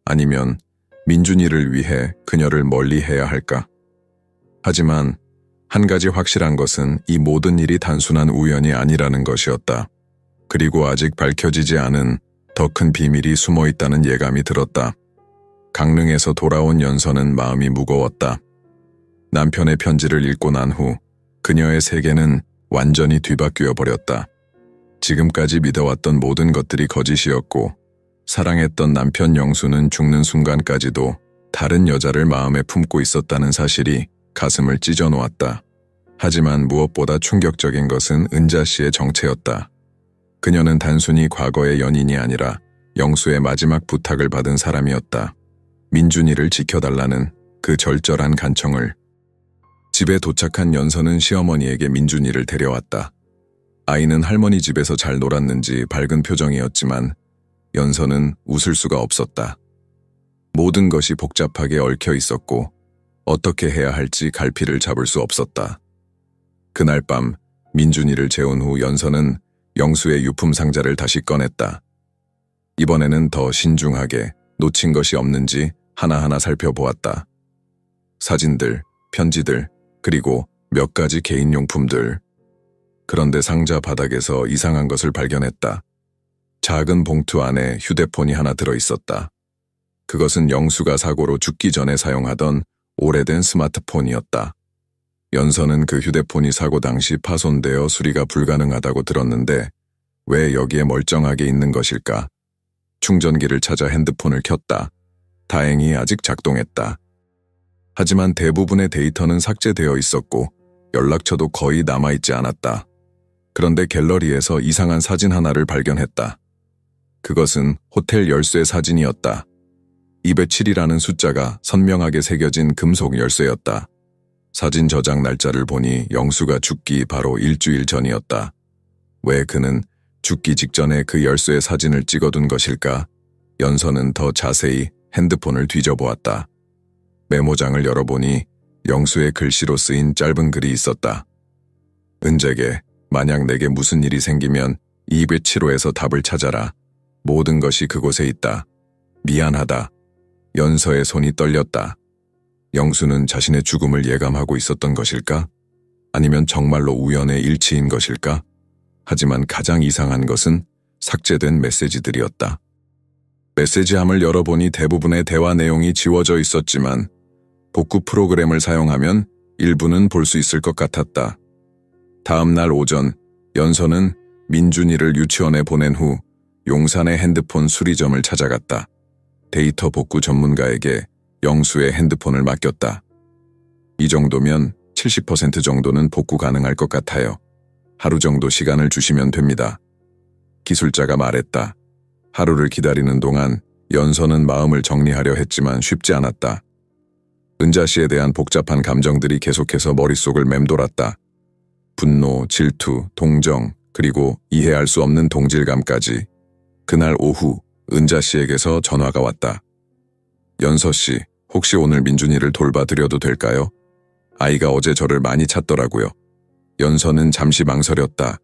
아니면 민준이를 위해 그녀를 멀리해야 할까? 하지만 한 가지 확실한 것은 이 모든 일이 단순한 우연이 아니라는 것이었다. 그리고 아직 밝혀지지 않은 더 큰 비밀이 숨어 있다는 예감이 들었다. 강릉에서 돌아온 연서는 마음이 무거웠다. 남편의 편지를 읽고 난 후 그녀의 세계는 완전히 뒤바뀌어 버렸다. 지금까지 믿어왔던 모든 것들이 거짓이었고 사랑했던 남편 영수는 죽는 순간까지도 다른 여자를 마음에 품고 있었다는 사실이 가슴을 찢어 놓았다. 하지만 무엇보다 충격적인 것은 은자 씨의 정체였다. 그녀는 단순히 과거의 연인이 아니라 영수의 마지막 부탁을 받은 사람이었다. 민준이를 지켜달라는 그 절절한 간청을. 집에 도착한 연서는 시어머니에게 민준이를 데려왔다. 아이는 할머니 집에서 잘 놀았는지 밝은 표정이었지만 연서는 웃을 수가 없었다. 모든 것이 복잡하게 얽혀 있었고 어떻게 해야 할지 갈피를 잡을 수 없었다. 그날 밤 민준이를 재운 후 연서는 영수의 유품 상자를 다시 꺼냈다. 이번에는 더 신중하게 놓친 것이 없는지 하나하나 살펴보았다. 사진들, 편지들, 그리고 몇 가지 개인용품들. 그런데 상자 바닥에서 이상한 것을 발견했다. 작은 봉투 안에 휴대폰이 하나 들어있었다. 그것은 영수가 사고로 죽기 전에 사용하던 오래된 스마트폰이었다. 연서는 그 휴대폰이 사고 당시 파손되어 수리가 불가능하다고 들었는데 왜 여기에 멀쩡하게 있는 것일까? 충전기를 찾아 핸드폰을 켰다. 다행히 아직 작동했다. 하지만 대부분의 데이터는 삭제되어 있었고 연락처도 거의 남아있지 않았다. 그런데 갤러리에서 이상한 사진 하나를 발견했다. 그것은 호텔 열쇠 사진이었다. 207이라는 숫자가 선명하게 새겨진 금속 열쇠였다. 사진 저장 날짜를 보니 영수가 죽기 바로 일주일 전이었다. 왜 그는 죽기 직전에 그 열쇠의 사진을 찍어둔 것일까? 연서는 더 자세히 핸드폰을 뒤져보았다. 메모장을 열어보니 영수의 글씨로 쓰인 짧은 글이 있었다. 은재게, 만약 내게 무슨 일이 생기면 207호에서 답을 찾아라. 모든 것이 그곳에 있다. 미안하다. 연서의 손이 떨렸다. 영수는 자신의 죽음을 예감하고 있었던 것일까? 아니면 정말로 우연의 일치인 것일까? 하지만 가장 이상한 것은 삭제된 메시지들이었다. 메시지함을 열어보니 대부분의 대화 내용이 지워져 있었지만 복구 프로그램을 사용하면 일부는 볼 수 있을 것 같았다. 다음 날 오전, 연서는 민준이를 유치원에 보낸 후 용산의 핸드폰 수리점을 찾아갔다. 데이터 복구 전문가에게 영수의 핸드폰을 맡겼다. 이 정도면 70% 정도는 복구 가능할 것 같아요. 하루 정도 시간을 주시면 됩니다. 기술자가 말했다. 하루를 기다리는 동안 연서는 마음을 정리하려 했지만 쉽지 않았다. 은자 씨에 대한 복잡한 감정들이 계속해서 머릿속을 맴돌았다. 분노, 질투, 동정, 그리고 이해할 수 없는 동질감까지. 그날 오후 은자 씨에게서 전화가 왔다. 연서 씨, 혹시 오늘 민준이를 돌봐드려도 될까요? 아이가 어제 저를 많이 찾더라고요. 연서는 잠시 망설였다.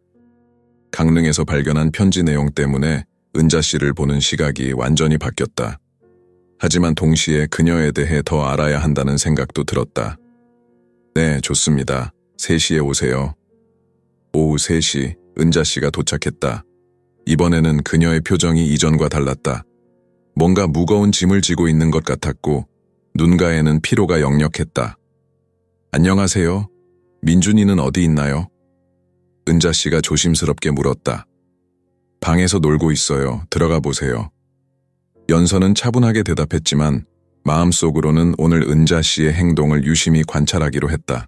강릉에서 발견한 편지 내용 때문에 은자 씨를 보는 시각이 완전히 바뀌었다. 하지만 동시에 그녀에 대해 더 알아야 한다는 생각도 들었다. 네, 좋습니다. 3시에 오세요. 오후 3시, 은자 씨가 도착했다. 이번에는 그녀의 표정이 이전과 달랐다. 뭔가 무거운 짐을 지고 있는 것 같았고 눈가에는 피로가 역력했다. 안녕하세요. 민준이는 어디 있나요? 은자 씨가 조심스럽게 물었다. 방에서 놀고 있어요. 들어가 보세요. 연서는 차분하게 대답했지만 마음속으로는 오늘 은자 씨의 행동을 유심히 관찰하기로 했다.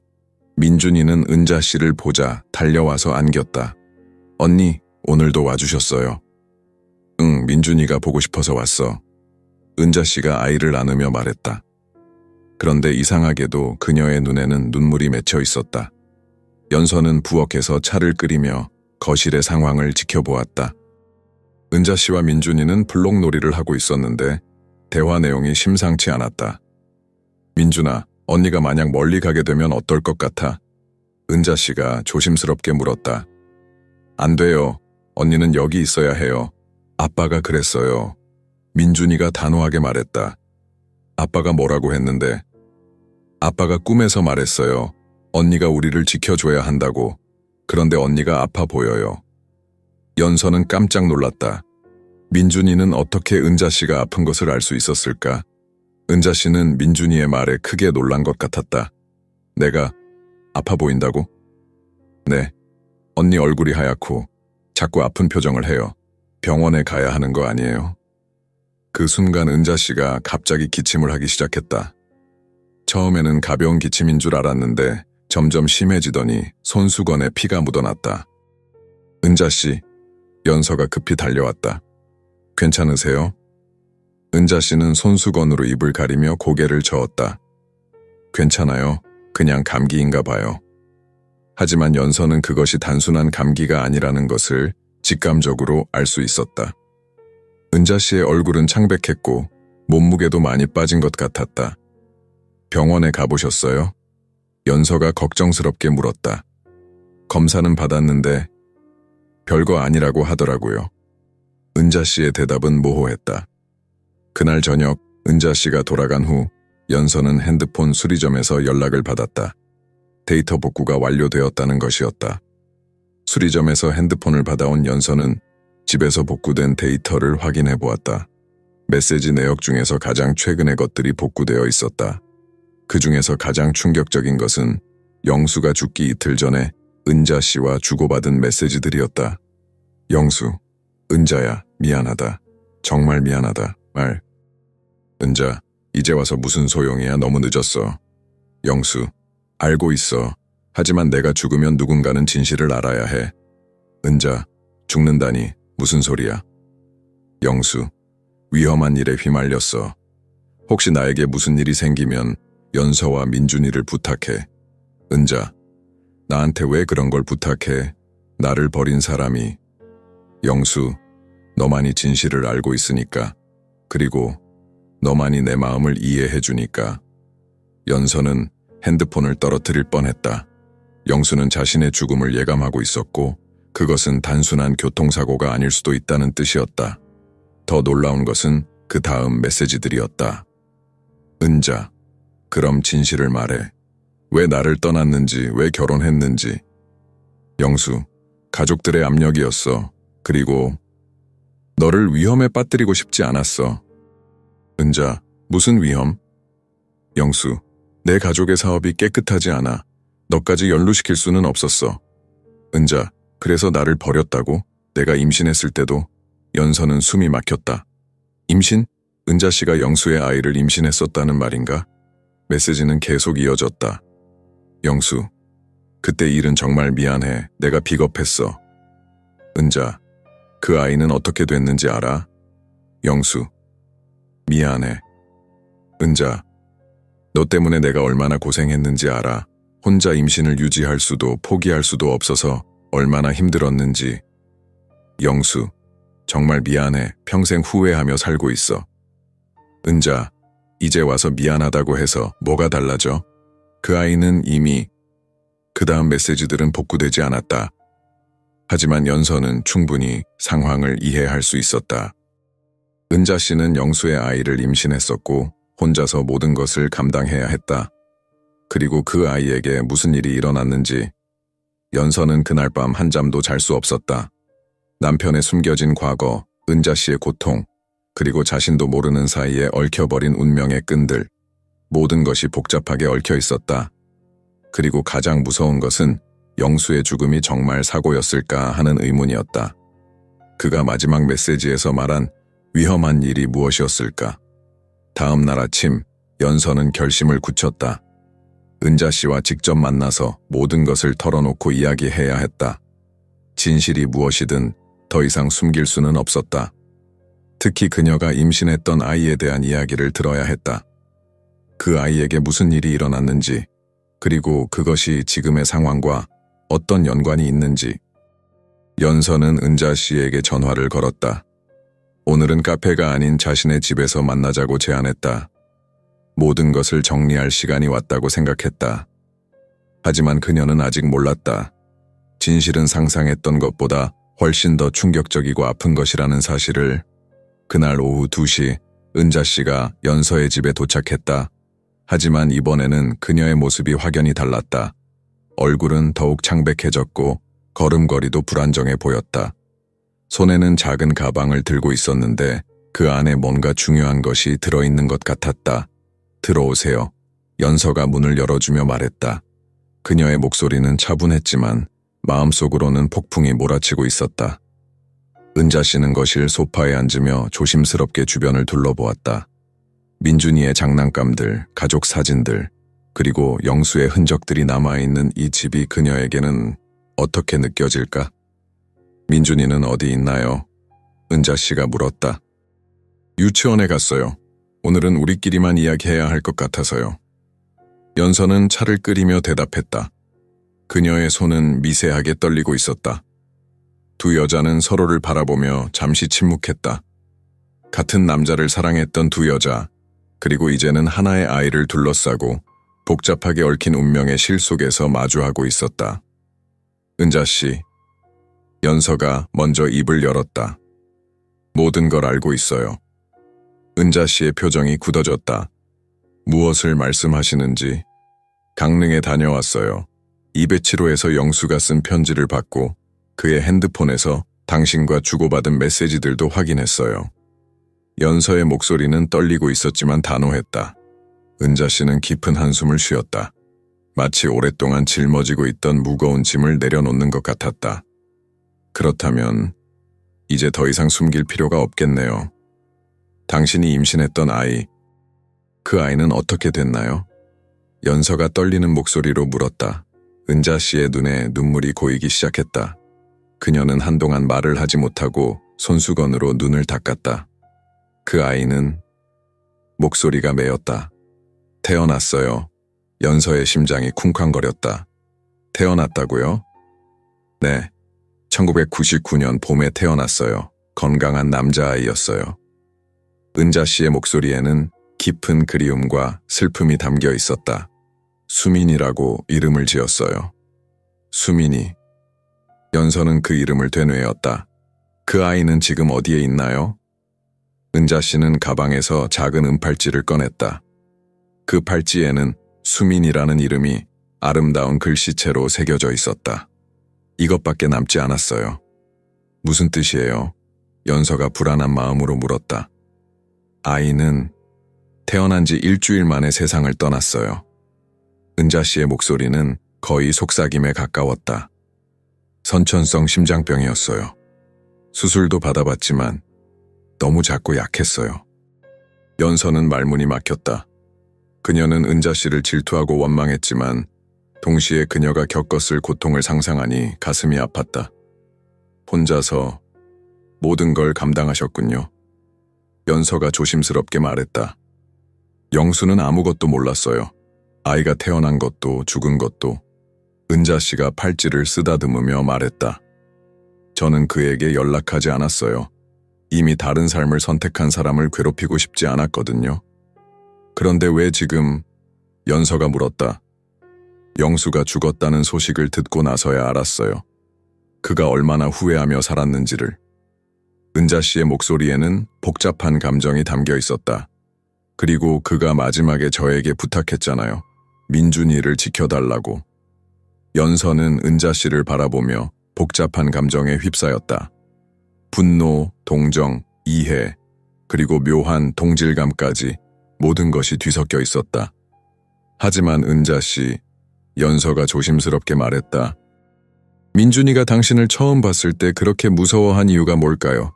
민준이는 은자 씨를 보자 달려와서 안겼다. 언니, 오늘도 와주셨어요. 응, 민준이가 보고 싶어서 왔어. 은자 씨가 아이를 안으며 말했다. 그런데 이상하게도 그녀의 눈에는 눈물이 맺혀 있었다. 연서는 부엌에서 차를 끓이며 거실의 상황을 지켜보았다. 은자 씨와 민준이는 블록놀이를 하고 있었는데 대화 내용이 심상치 않았다. 민준아, 언니가 만약 멀리 가게 되면 어떨 것 같아? 은자 씨가 조심스럽게 물었다. 안 돼요. 언니는 여기 있어야 해요. 아빠가 그랬어요. 민준이가 단호하게 말했다. 아빠가 뭐라고 했는데? 아빠가 꿈에서 말했어요. 언니가 우리를 지켜줘야 한다고. 그런데 언니가 아파 보여요. 연서는 깜짝 놀랐다. 민준이는 어떻게 은자 씨가 아픈 것을 알 수 있었을까? 은자 씨는 민준이의 말에 크게 놀란 것 같았다. 내가 아파 보인다고? 네. 언니 얼굴이 하얗고 자꾸 아픈 표정을 해요. 병원에 가야 하는 거 아니에요? 그 순간 은자 씨가 갑자기 기침을 하기 시작했다. 처음에는 가벼운 기침인 줄 알았는데 점점 심해지더니 손수건에 피가 묻어났다. 은자 씨, 연서가 급히 달려왔다. 괜찮으세요? 은자 씨는 손수건으로 입을 가리며 고개를 저었다. 괜찮아요. 그냥 감기인가 봐요. 하지만 연서는 그것이 단순한 감기가 아니라는 것을 직감적으로 알 수 있었다. 은자 씨의 얼굴은 창백했고 몸무게도 많이 빠진 것 같았다. 병원에 가보셨어요? 연서가 걱정스럽게 물었다. 검사는 받았는데 별거 아니라고 하더라고요. 은자 씨의 대답은 모호했다. 그날 저녁 은자 씨가 돌아간 후 연서는 핸드폰 수리점에서 연락을 받았다. 데이터 복구가 완료되었다는 것이었다. 수리점에서 핸드폰을 받아온 연서는 집에서 복구된 데이터를 확인해 보았다. 메시지 내역 중에서 가장 최근의 것들이 복구되어 있었다. 그 중에서 가장 충격적인 것은 영수가 죽기 이틀 전에 은자 씨와 주고받은 메시지들이었다. 영수, 은자야, 미안하다. 정말 미안하다. 말. 은자, 이제 와서 무슨 소용이야. 너무 늦었어. 영수, 알고 있어. 하지만 내가 죽으면 누군가는 진실을 알아야 해. 은자, 죽는다니 무슨 소리야. 영수, 위험한 일에 휘말렸어. 혹시 나에게 무슨 일이 생기면 연서와 민준이를 부탁해. 은자, 나한테 왜 그런 걸 부탁해? 나를 버린 사람이. 영수, 너만이 진실을 알고 있으니까. 그리고 너만이 내 마음을 이해해 주니까. 연서는 핸드폰을 떨어뜨릴 뻔했다. 영수는 자신의 죽음을 예감하고 있었고 그것은 단순한 교통사고가 아닐 수도 있다는 뜻이었다. 더 놀라운 것은 그 다음 메시지들이었다. 은자, 그럼 진실을 말해. 왜 나를 떠났는지, 왜 결혼했는지. 영수, 가족들의 압력이었어. 그리고 너를 위험에 빠뜨리고 싶지 않았어. 은자, 무슨 위험? 영수, 내 가족의 사업이 깨끗하지 않아. 너까지 연루시킬 수는 없었어. 은자, 그래서 나를 버렸다고? 내가 임신했을 때도? 연서는 숨이 막혔다. 임신? 은자 씨가 영수의 아이를 임신했었다는 말인가? 메시지는 계속 이어졌다. 영수, 그때 일은 정말 미안해. 내가 비겁했어. 은자, 그 아이는 어떻게 됐는지 알아? 영수, 미안해. 은자, 너 때문에 내가 얼마나 고생했는지 알아. 혼자 임신을 유지할 수도 포기할 수도 없어서 얼마나 힘들었는지. 영수, 정말 미안해. 평생 후회하며 살고 있어. 은자, 이제 와서 미안하다고 해서 뭐가 달라져? 그 아이는 이미. 그 다음 메시지들은 복구되지 않았다. 하지만 연서는 충분히 상황을 이해할 수 있었다. 은자 씨는 영수의 아이를 임신했었고 혼자서 모든 것을 감당해야 했다. 그리고 그 아이에게 무슨 일이 일어났는지 연서는 그날 밤 한잠도 잘 수 없었다. 남편의 숨겨진 과거, 은자 씨의 고통, 그리고 자신도 모르는 사이에 얽혀버린 운명의 끈들. 모든 것이 복잡하게 얽혀 있었다. 그리고 가장 무서운 것은 영수의 죽음이 정말 사고였을까 하는 의문이었다. 그가 마지막 메시지에서 말한 위험한 일이 무엇이었을까? 다음 날 아침, 연서는 결심을 굳혔다. 은자 씨와 직접 만나서 모든 것을 털어놓고 이야기해야 했다. 진실이 무엇이든 더 이상 숨길 수는 없었다. 특히 그녀가 임신했던 아이에 대한 이야기를 들어야 했다. 그 아이에게 무슨 일이 일어났는지, 그리고 그것이 지금의 상황과 어떤 연관이 있는지. 연서는 은자 씨에게 전화를 걸었다. 오늘은 카페가 아닌 자신의 집에서 만나자고 제안했다. 모든 것을 정리할 시간이 왔다고 생각했다. 하지만 그녀는 아직 몰랐다. 진실은 상상했던 것보다 훨씬 더 충격적이고 아픈 것이라는 사실을. 그날 오후 2시 은자 씨가 연서의 집에 도착했다. 하지만 이번에는 그녀의 모습이 확연히 달랐다. 얼굴은 더욱 창백해졌고 걸음걸이도 불안정해 보였다. 손에는 작은 가방을 들고 있었는데 그 안에 뭔가 중요한 것이 들어있는 것 같았다. 들어오세요. 연서가 문을 열어주며 말했다. 그녀의 목소리는 차분했지만 마음속으로는 폭풍이 몰아치고 있었다. 은자 씨는 거실 소파에 앉으며 조심스럽게 주변을 둘러보았다. 민준이의 장난감들, 가족 사진들, 그리고 영수의 흔적들이 남아있는 이 집이 그녀에게는 어떻게 느껴질까? 민준이는 어디 있나요? 은자 씨가 물었다. 유치원에 갔어요. 오늘은 우리끼리만 이야기해야 할 것 같아서요. 연서는 차를 끓이며 대답했다. 그녀의 손은 미세하게 떨리고 있었다. 두 여자는 서로를 바라보며 잠시 침묵했다. 같은 남자를 사랑했던 두 여자, 그리고 이제는 하나의 아이를 둘러싸고 복잡하게 얽힌 운명의 실 속에서 마주하고 있었다. 은자 씨, 연서가 먼저 입을 열었다. 모든 걸 알고 있어요. 은자 씨의 표정이 굳어졌다. 무엇을 말씀하시는지. 강릉에 다녀왔어요. 207호에서 영수가 쓴 편지를 받고 그의 핸드폰에서 당신과 주고받은 메시지들도 확인했어요. 연서의 목소리는 떨리고 있었지만 단호했다. 은자 씨는 깊은 한숨을 쉬었다. 마치 오랫동안 짊어지고 있던 무거운 짐을 내려놓는 것 같았다. 그렇다면 이제 더 이상 숨길 필요가 없겠네요. 당신이 임신했던 아이, 그 아이는 어떻게 됐나요? 연서가 떨리는 목소리로 물었다. 은자 씨의 눈에 눈물이 고이기 시작했다. 그녀는 한동안 말을 하지 못하고 손수건으로 눈을 닦았다. 그 아이는 목소리가 메었다. 태어났어요. 연서의 심장이 쿵쾅거렸다. 태어났다고요? 네. 1999년 봄에 태어났어요. 건강한 남자아이였어요. 은자 씨의 목소리에는 깊은 그리움과 슬픔이 담겨 있었다. 수민이라고 이름을 지었어요. 수민이. 연서는 그 이름을 되뇌었다. 그 아이는 지금 어디에 있나요? 은자 씨는 가방에서 작은 은팔찌를 꺼냈다. 그 팔찌에는 수민이라는 이름이 아름다운 글씨체로 새겨져 있었다. 이것밖에 남지 않았어요. 무슨 뜻이에요? 연서가 불안한 마음으로 물었다. 아이는 태어난 지 일주일 만에 세상을 떠났어요. 은자 씨의 목소리는 거의 속삭임에 가까웠다. 선천성 심장병이었어요. 수술도 받아봤지만 너무 작고 약했어요. 연서는 말문이 막혔다. 그녀는 은자 씨를 질투하고 원망했지만 동시에 그녀가 겪었을 고통을 상상하니 가슴이 아팠다. 혼자서 모든 걸 감당하셨군요. 연서가 조심스럽게 말했다. 영수는 아무것도 몰랐어요. 아이가 태어난 것도 죽은 것도. 은자 씨가 팔찌를 쓰다듬으며 말했다. 저는 그에게 연락하지 않았어요. 이미 다른 삶을 선택한 사람을 괴롭히고 싶지 않았거든요. 그런데 왜 지금? 연서가 물었다. 영수가 죽었다는 소식을 듣고 나서야 알았어요. 그가 얼마나 후회하며 살았는지를. 은자 씨의 목소리에는 복잡한 감정이 담겨 있었다. 그리고 그가 마지막에 저에게 부탁했잖아요. 민준이를 지켜달라고. 연서는 은자 씨를 바라보며 복잡한 감정에 휩싸였다. 분노, 동정, 이해, 그리고 묘한 동질감까지 모든 것이 뒤섞여 있었다. 하지만 은자 씨, 연서가 조심스럽게 말했다. 민준이가 당신을 처음 봤을 때 그렇게 무서워한 이유가 뭘까요?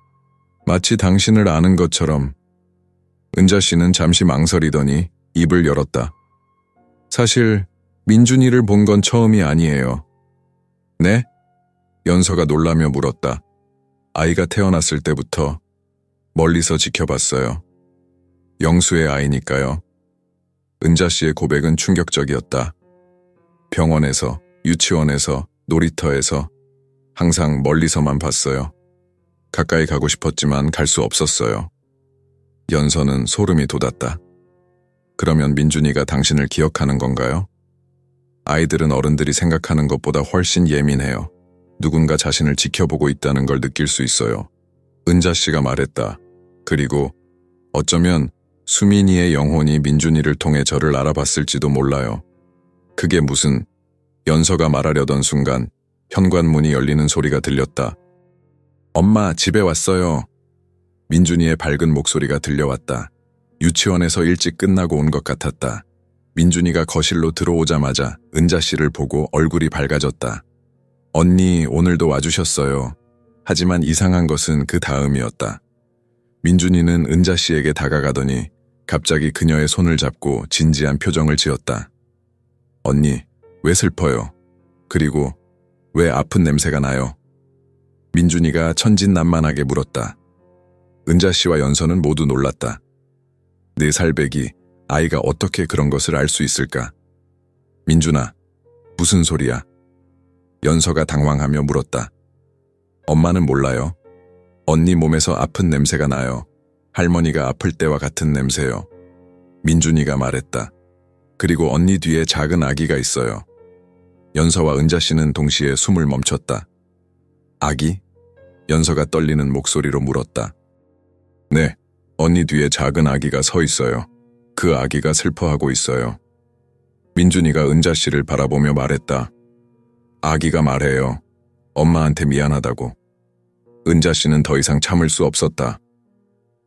마치 당신을 아는 것처럼. 은자 씨는 잠시 망설이더니 입을 열었다. 사실 민준이를 본 건 처음이 아니에요. 네? 연서가 놀라며 물었다. 아이가 태어났을 때부터 멀리서 지켜봤어요. 영수의 아이니까요. 은자 씨의 고백은 충격적이었다. 병원에서, 유치원에서, 놀이터에서 항상 멀리서만 봤어요. 가까이 가고 싶었지만 갈 수 없었어요. 연서는 소름이 돋았다. 그러면 민준이가 당신을 기억하는 건가요? 아이들은 어른들이 생각하는 것보다 훨씬 예민해요. 누군가 자신을 지켜보고 있다는 걸 느낄 수 있어요. 은자 씨가 말했다. 그리고 어쩌면 수민이의 영혼이 민준이를 통해 저를 알아봤을지도 몰라요. 그게 무슨... 연서가 말하려던 순간 현관문이 열리는 소리가 들렸다. 엄마, 집에 왔어요. 민준이의 밝은 목소리가 들려왔다. 유치원에서 일찍 끝나고 온 것 같았다. 민준이가 거실로 들어오자마자 은자 씨를 보고 얼굴이 밝아졌다. 언니, 오늘도 와주셨어요. 하지만 이상한 것은 그 다음이었다. 민준이는 은자 씨에게 다가가더니 갑자기 그녀의 손을 잡고 진지한 표정을 지었다. 언니, 왜 슬퍼요? 그리고 왜 아픈 냄새가 나요? 민준이가 천진난만하게 물었다. 은자 씨와 연서는 모두 놀랐다. 4살배기 아이가 어떻게 그런 것을 알 수 있을까? 민준아, 무슨 소리야? 연서가 당황하며 물었다. 엄마는 몰라요. 언니 몸에서 아픈 냄새가 나요. 할머니가 아플 때와 같은 냄새요. 민준이가 말했다. 그리고 언니 뒤에 작은 아기가 있어요. 연서와 은자 씨는 동시에 숨을 멈췄다. 아기? 연서가 떨리는 목소리로 물었다. 네, 언니 뒤에 작은 아기가 서 있어요. 그 아기가 슬퍼하고 있어요. 민준이가 은자 씨를 바라보며 말했다. 아기가 말해요. 엄마한테 미안하다고. 은자 씨는 더 이상 참을 수 없었다.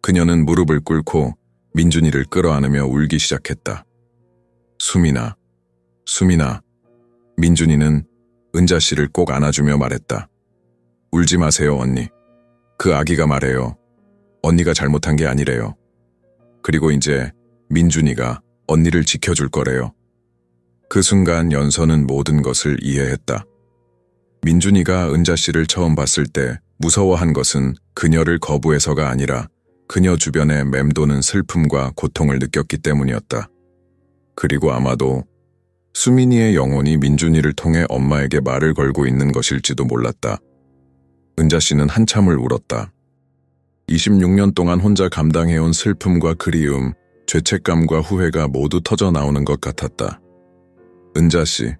그녀는 무릎을 꿇고 민준이를 끌어안으며 울기 시작했다. 수민아, 수민아. 민준이는 은자 씨를 꼭 안아주며 말했다. 울지 마세요, 언니. 그 아기가 말해요. 언니가 잘못한 게 아니래요. 그리고 이제 민준이가 언니를 지켜줄 거래요. 그 순간 연서는 모든 것을 이해했다. 민준이가 은자 씨를 처음 봤을 때 무서워한 것은 그녀를 거부해서가 아니라 그녀 주변에 맴도는 슬픔과 고통을 느꼈기 때문이었다. 그리고 아마도 수민이의 영혼이 민준이를 통해 엄마에게 말을 걸고 있는 것일지도 몰랐다. 은자 씨는 한참을 울었다. 26년 동안 혼자 감당해온 슬픔과 그리움, 죄책감과 후회가 모두 터져 나오는 것 같았다. 은자 씨.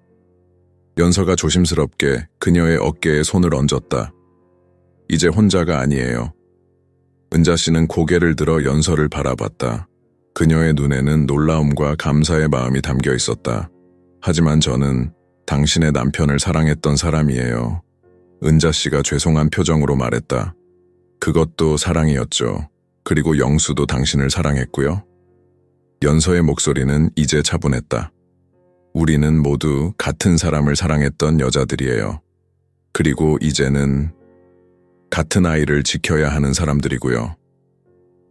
연서가 조심스럽게 그녀의 어깨에 손을 얹었다. 이제 혼자가 아니에요. 은자 씨는 고개를 들어 연서를 바라봤다. 그녀의 눈에는 놀라움과 감사의 마음이 담겨 있었다. 하지만 저는 당신의 남편을 사랑했던 사람이에요. 은자 씨가 죄송한 표정으로 말했다. 그것도 사랑이었죠. 그리고 영수도 당신을 사랑했고요. 연서의 목소리는 이제 차분했다. 우리는 모두 같은 사람을 사랑했던 여자들이에요. 그리고 이제는 같은 아이를 지켜야 하는 사람들이고요.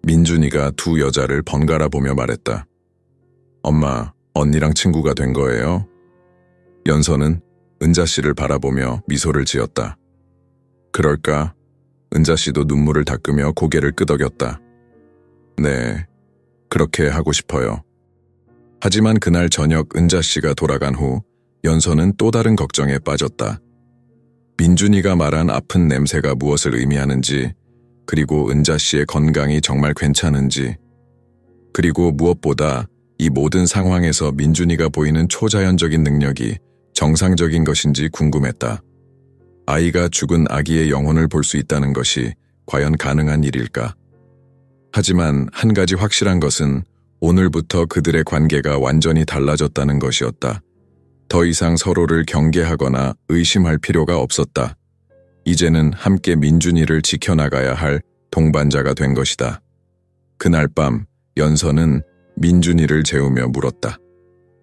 민준이가 두 여자를 번갈아 보며 말했다. 엄마, 언니랑 친구가 된 거예요? 연서는 은자 씨를 바라보며 미소를 지었다. 그럴까? 은자 씨도 눈물을 닦으며 고개를 끄덕였다. 네, 그렇게 하고 싶어요. 하지만 그날 저녁 은자 씨가 돌아간 후 연서는 또 다른 걱정에 빠졌다. 민준이가 말한 아픈 냄새가 무엇을 의미하는지, 그리고 은자 씨의 건강이 정말 괜찮은지, 그리고 무엇보다 이 모든 상황에서 민준이가 보이는 초자연적인 능력이 정상적인 것인지 궁금했다. 아이가 죽은 아기의 영혼을 볼 수 있다는 것이 과연 가능한 일일까? 하지만 한 가지 확실한 것은 오늘부터 그들의 관계가 완전히 달라졌다는 것이었다. 더 이상 서로를 경계하거나 의심할 필요가 없었다. 이제는 함께 민준이를 지켜나가야 할 동반자가 된 것이다. 그날 밤 연서는 민준이를 재우며 물었다.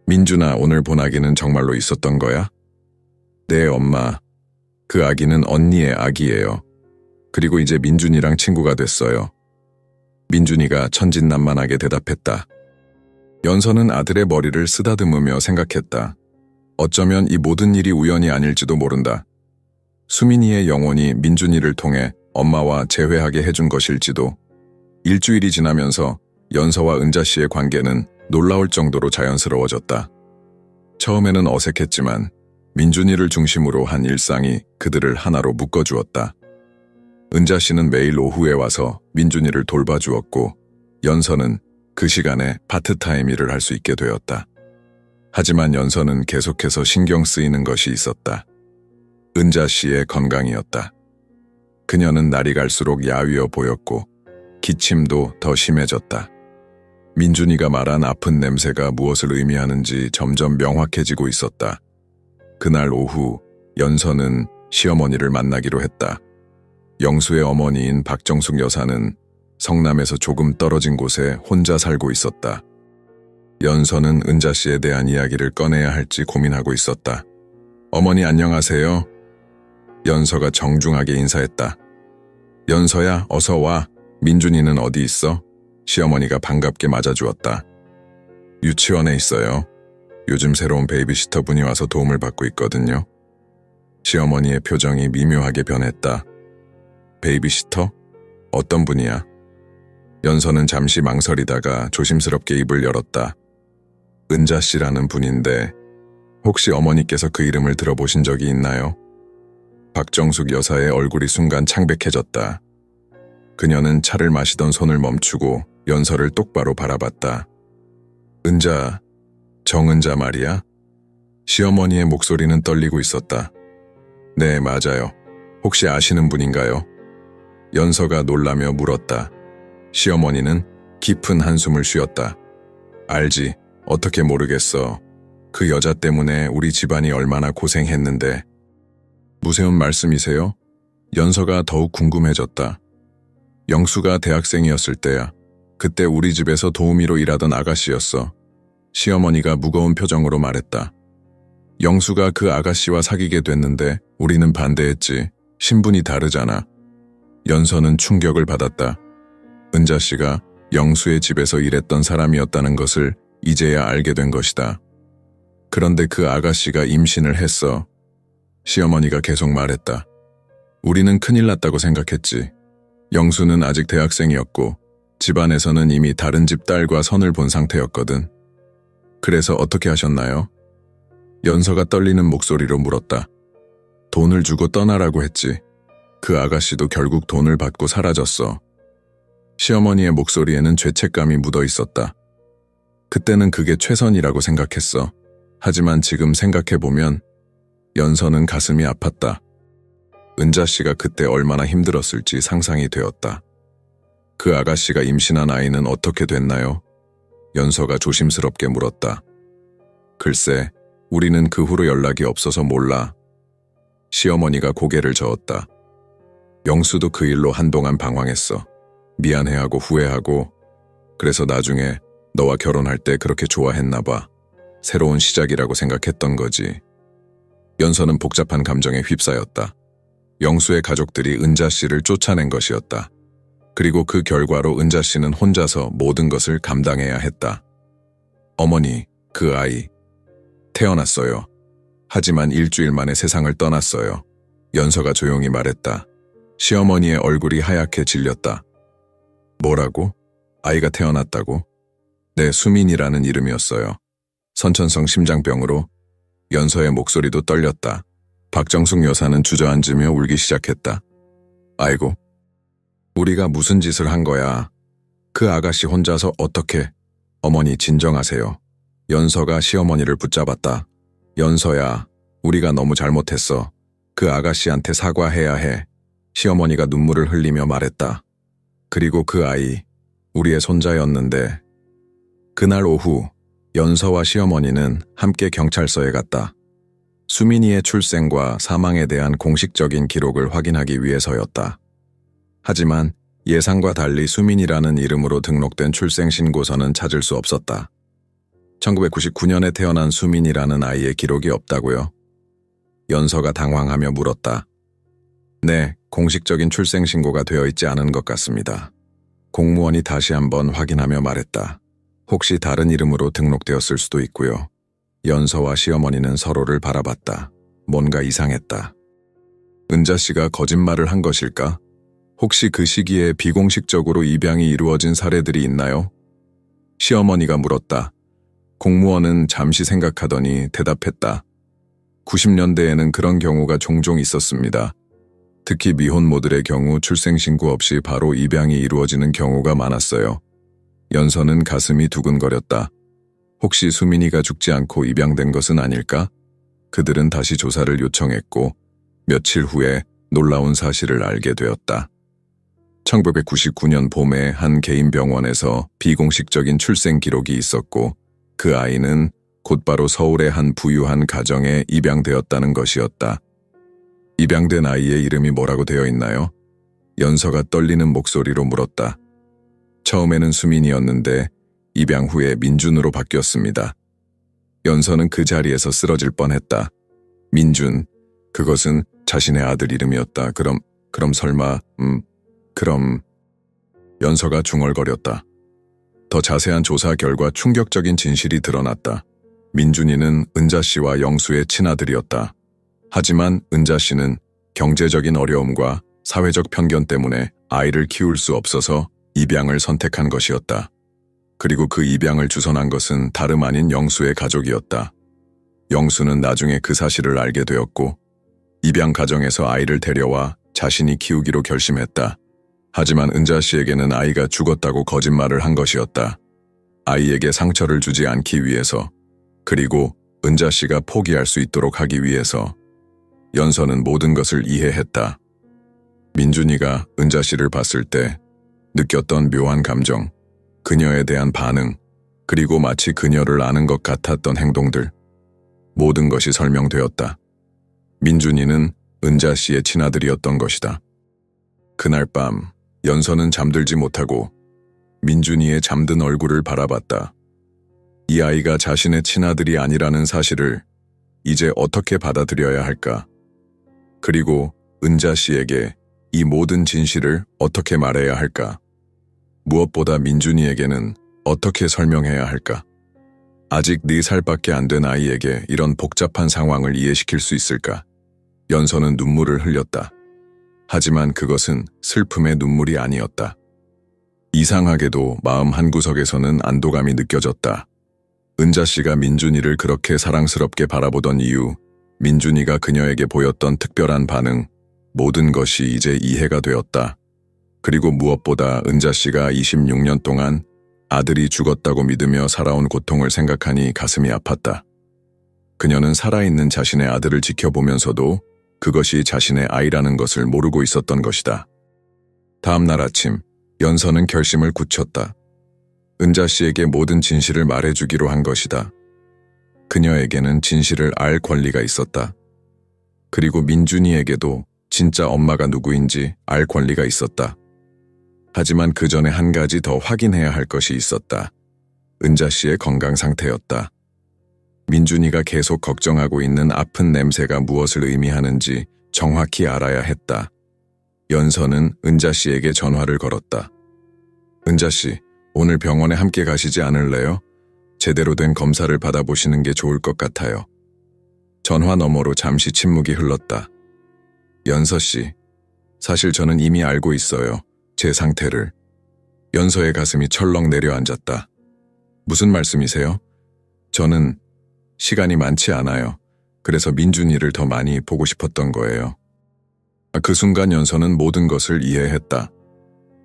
민준아, 오늘 본 아기는 정말로 있었던 거야? 네, 엄마. 그 아기는 언니의 아기예요. 그리고 이제 민준이랑 친구가 됐어요. 민준이가 천진난만하게 대답했다. 연서는 아들의 머리를 쓰다듬으며 생각했다. 어쩌면 이 모든 일이 우연이 아닐지도 모른다. 수민이의 영혼이 민준이를 통해 엄마와 재회하게 해준 것일지도. 일주일이 지나면서 연서와 은자 씨의 관계는 놀라울 정도로 자연스러워졌다. 처음에는 어색했지만 민준이를 중심으로 한 일상이 그들을 하나로 묶어주었다. 은자 씨는 매일 오후에 와서 민준이를 돌봐주었고 연서는 그 시간에 파트타임 일을 할 수 있게 되었다. 하지만 연서는 계속해서 신경 쓰이는 것이 있었다. 은자 씨의 건강이었다. 그녀는 날이 갈수록 야위어 보였고 기침도 더 심해졌다. 민준이가 말한 아픈 냄새가 무엇을 의미하는지 점점 명확해지고 있었다. 그날 오후 연서는 시어머니를 만나기로 했다. 영수의 어머니인 박정숙 여사는 성남에서 조금 떨어진 곳에 혼자 살고 있었다. 연서는 은자 씨에 대한 이야기를 꺼내야 할지 고민하고 있었다. 어머니 안녕하세요. 연서가 정중하게 인사했다. 연서야, 어서 와. 민준이는 어디 있어? 시어머니가 반갑게 맞아주었다. 유치원에 있어요. 요즘 새로운 베이비시터 분이 와서 도움을 받고 있거든요. 시어머니의 표정이 미묘하게 변했다. 베이비시터? 어떤 분이야? 연서는 잠시 망설이다가 조심스럽게 입을 열었다. 은자 씨라는 분인데 혹시 어머니께서 그 이름을 들어보신 적이 있나요? 박정숙 여사의 얼굴이 순간 창백해졌다. 그녀는 차를 마시던 손을 멈추고 연서를 똑바로 바라봤다. 은자, 정은자 말이야? 시어머니의 목소리는 떨리고 있었다. 네, 맞아요. 혹시 아시는 분인가요? 연서가 놀라며 물었다. 시어머니는 깊은 한숨을 쉬었다. 알지, 어떻게 모르겠어. 그 여자 때문에 우리 집안이 얼마나 고생했는데. 무슨 말씀이세요? 연서가 더욱 궁금해졌다. 영수가 대학생이었을 때야. 그때 우리 집에서 도우미로 일하던 아가씨였어. 시어머니가 무거운 표정으로 말했다. 영수가 그 아가씨와 사귀게 됐는데 우리는 반대했지. 신분이 다르잖아. 연서는 충격을 받았다. 은자 씨가 영수의 집에서 일했던 사람이었다는 것을 이제야 알게 된 것이다. 그런데 그 아가씨가 임신을 했어. 시어머니가 계속 말했다. 우리는 큰일 났다고 생각했지. 영수는 아직 대학생이었고 집안에서는 이미 다른 집 딸과 선을 본 상태였거든. 그래서 어떻게 하셨나요? 연서가 떨리는 목소리로 물었다. 돈을 주고 떠나라고 했지. 그 아가씨도 결국 돈을 받고 사라졌어. 시어머니의 목소리에는 죄책감이 묻어 있었다. 그때는 그게 최선이라고 생각했어. 하지만 지금 생각해보면 연서는 가슴이 아팠다. 은자 씨가 그때 얼마나 힘들었을지 상상이 되었다. 그 아가씨가 임신한 아이는 어떻게 됐나요? 연서가 조심스럽게 물었다. 글쎄, 우리는 그 후로 연락이 없어서 몰라. 시어머니가 고개를 저었다. 영수도 그 일로 한동안 방황했어. 미안해하고 후회하고, 그래서 나중에 너와 결혼할 때 그렇게 좋아했나 봐. 새로운 시작이라고 생각했던 거지. 연서는 복잡한 감정에 휩싸였다. 영수의 가족들이 은자 씨를 쫓아낸 것이었다. 그리고 그 결과로 은자 씨는 혼자서 모든 것을 감당해야 했다. 어머니, 그 아이, 태어났어요. 하지만 일주일 만에 세상을 떠났어요. 연서가 조용히 말했다. 시어머니의 얼굴이 하얗게 질렸다. 뭐라고? 아이가 태어났다고? 네, 수민이라는 이름이었어요. 선천성 심장병으로. 연서의 목소리도 떨렸다. 박정숙 여사는 주저앉으며 울기 시작했다. 아이고, 우리가 무슨 짓을 한 거야. 그 아가씨 혼자서 어떻게. 어머니 진정하세요. 연서가 시어머니를 붙잡았다. 연서야, 우리가 너무 잘못했어. 그 아가씨한테 사과해야 해. 시어머니가 눈물을 흘리며 말했다. 그리고 그 아이, 우리의 손자였는데. 그날 오후 연서와 시어머니는 함께 경찰서에 갔다. 수민이의 출생과 사망에 대한 공식적인 기록을 확인하기 위해서였다. 하지만 예상과 달리 수민이라는 이름으로 등록된 출생신고서는 찾을 수 없었다. 1999년에 태어난 수민이라는 아이의 기록이 없다고요? 연서가 당황하며 물었다. 네, 공식적인 출생신고가 되어 있지 않은 것 같습니다. 공무원이 다시 한번 확인하며 말했다. 혹시 다른 이름으로 등록되었을 수도 있고요. 연서와 시어머니는 서로를 바라봤다. 뭔가 이상했다. 은자 씨가 거짓말을 한 것일까? 혹시 그 시기에 비공식적으로 입양이 이루어진 사례들이 있나요? 시어머니가 물었다. 공무원은 잠시 생각하더니 대답했다. 90년대에는 그런 경우가 종종 있었습니다. 특히 미혼모들의 경우 출생신고 없이 바로 입양이 이루어지는 경우가 많았어요. 연서는 가슴이 두근거렸다. 혹시 수민이가 죽지 않고 입양된 것은 아닐까? 그들은 다시 조사를 요청했고 며칠 후에 놀라운 사실을 알게 되었다. 1999년 봄에 한 개인 병원에서 비공식적인 출생 기록이 있었고 그 아이는 곧바로 서울의 한 부유한 가정에 입양되었다는 것이었다. 입양된 아이의 이름이 뭐라고 되어 있나요? 연서가 떨리는 목소리로 물었다. 처음에는 수민이었는데 입양 후에 민준으로 바뀌었습니다. 연서는 그 자리에서 쓰러질 뻔했다. 민준, 그것은 자신의 아들 이름이었다. 그럼 설마, 그럼... 연서가 중얼거렸다. 더 자세한 조사 결과 충격적인 진실이 드러났다. 민준이는 은자 씨와 영수의 친아들이었다. 하지만 은자 씨는 경제적인 어려움과 사회적 편견 때문에 아이를 키울 수 없어서 입양을 선택한 것이었다. 그리고 그 입양을 주선한 것은 다름 아닌 영수의 가족이었다. 영수는 나중에 그 사실을 알게 되었고 입양 가정에서 아이를 데려와 자신이 키우기로 결심했다. 하지만 은자 씨에게는 아이가 죽었다고 거짓말을 한 것이었다. 아이에게 상처를 주지 않기 위해서, 그리고 은자 씨가 포기할 수 있도록 하기 위해서. 연서는 모든 것을 이해했다. 민준이가 은자 씨를 봤을 때 느꼈던 묘한 감정, 그녀에 대한 반응, 그리고 마치 그녀를 아는 것 같았던 행동들. 모든 것이 설명되었다. 민준이는 은자 씨의 친아들이었던 것이다. 그날 밤, 연서는 잠들지 못하고 민준이의 잠든 얼굴을 바라봤다. 이 아이가 자신의 친아들이 아니라는 사실을 이제 어떻게 받아들여야 할까? 그리고 은자 씨에게 이 모든 진실을 어떻게 말해야 할까? 무엇보다 민준이에게는 어떻게 설명해야 할까? 아직 4살밖에 안 된 아이에게 이런 복잡한 상황을 이해시킬 수 있을까? 연서는 눈물을 흘렸다. 하지만 그것은 슬픔의 눈물이 아니었다. 이상하게도 마음 한구석에서는 안도감이 느껴졌다. 은자 씨가 민준이를 그렇게 사랑스럽게 바라보던 이유, 민준이가 그녀에게 보였던 특별한 반응, 모든 것이 이제 이해가 되었다. 그리고 무엇보다 은자 씨가 26년 동안 아들이 죽었다고 믿으며 살아온 고통을 생각하니 가슴이 아팠다. 그녀는 살아있는 자신의 아들을 지켜보면서도 그것이 자신의 아이라는 것을 모르고 있었던 것이다. 다음 날 아침, 연서는 결심을 굳혔다. 은자 씨에게 모든 진실을 말해주기로 한 것이다. 그녀에게는 진실을 알 권리가 있었다. 그리고 민준이에게도 진짜 엄마가 누구인지 알 권리가 있었다. 하지만 그 전에 한 가지 더 확인해야 할 것이 있었다. 은자 씨의 건강 상태였다. 민준이가 계속 걱정하고 있는 아픈 냄새가 무엇을 의미하는지 정확히 알아야 했다. 연서는 은자 씨에게 전화를 걸었다. 은자 씨, 오늘 병원에 함께 가시지 않을래요? 제대로 된 검사를 받아보시는 게 좋을 것 같아요. 전화 너머로 잠시 침묵이 흘렀다. 연서 씨, 사실 저는 이미 알고 있어요. 제 상태를. 연서의 가슴이 철렁 내려앉았다. 무슨 말씀이세요? 저는 시간이 많지 않아요. 그래서 민준이를 더 많이 보고 싶었던 거예요. 그 순간 연서는 모든 것을 이해했다.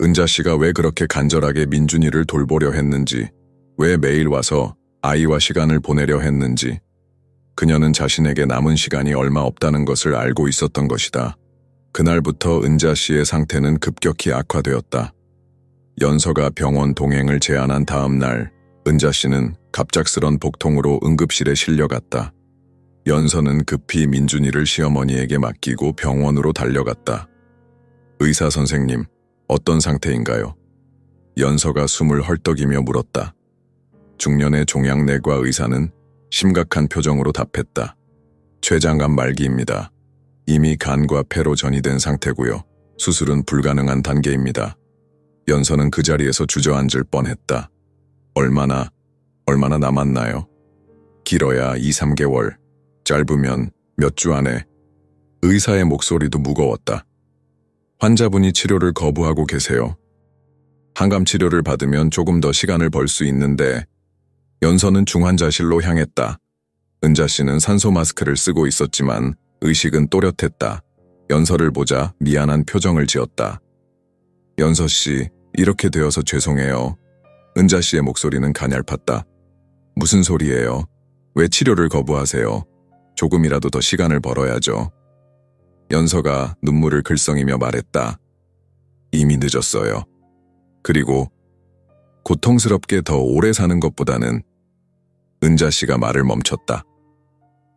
은자 씨가 왜 그렇게 간절하게 민준이를 돌보려 했는지, 왜 매일 와서 아이와 시간을 보내려 했는지, 그녀는 자신에게 남은 시간이 얼마 없다는 것을 알고 있었던 것이다. 그날부터 은자 씨의 상태는 급격히 악화되었다. 연서가 병원 동행을 제안한 다음 날, 은자 씨는 갑작스런 복통으로 응급실에 실려갔다. 연서는 급히 민준이를 시어머니에게 맡기고 병원으로 달려갔다. 의사 선생님, 어떤 상태인가요? 연서가 숨을 헐떡이며 물었다. 중년의 종양내과 의사는 심각한 표정으로 답했다. 췌장암 말기입니다. 이미 간과 폐로 전이된 상태고요. 수술은 불가능한 단계입니다. 연서는 그 자리에서 주저앉을 뻔했다. 얼마나 남았나요? 길어야 2, 3개월, 짧으면 몇 주 안에. 의사의 목소리도 무거웠다. 환자분이 치료를 거부하고 계세요. 항암 치료를 받으면 조금 더 시간을 벌 수 있는데. 연서는 중환자실로 향했다. 은자 씨는 산소 마스크를 쓰고 있었지만 의식은 또렷했다. 연서를 보자 미안한 표정을 지었다. 연서 씨, 이렇게 되어서 죄송해요. 은자 씨의 목소리는 가냘팠다. 무슨 소리예요? 왜 치료를 거부하세요? 조금이라도 더 시간을 벌어야죠. 연서가 눈물을 글썽이며 말했다. 이미 늦었어요. 그리고 고통스럽게 더 오래 사는 것보다는. 은자 씨가 말을 멈췄다.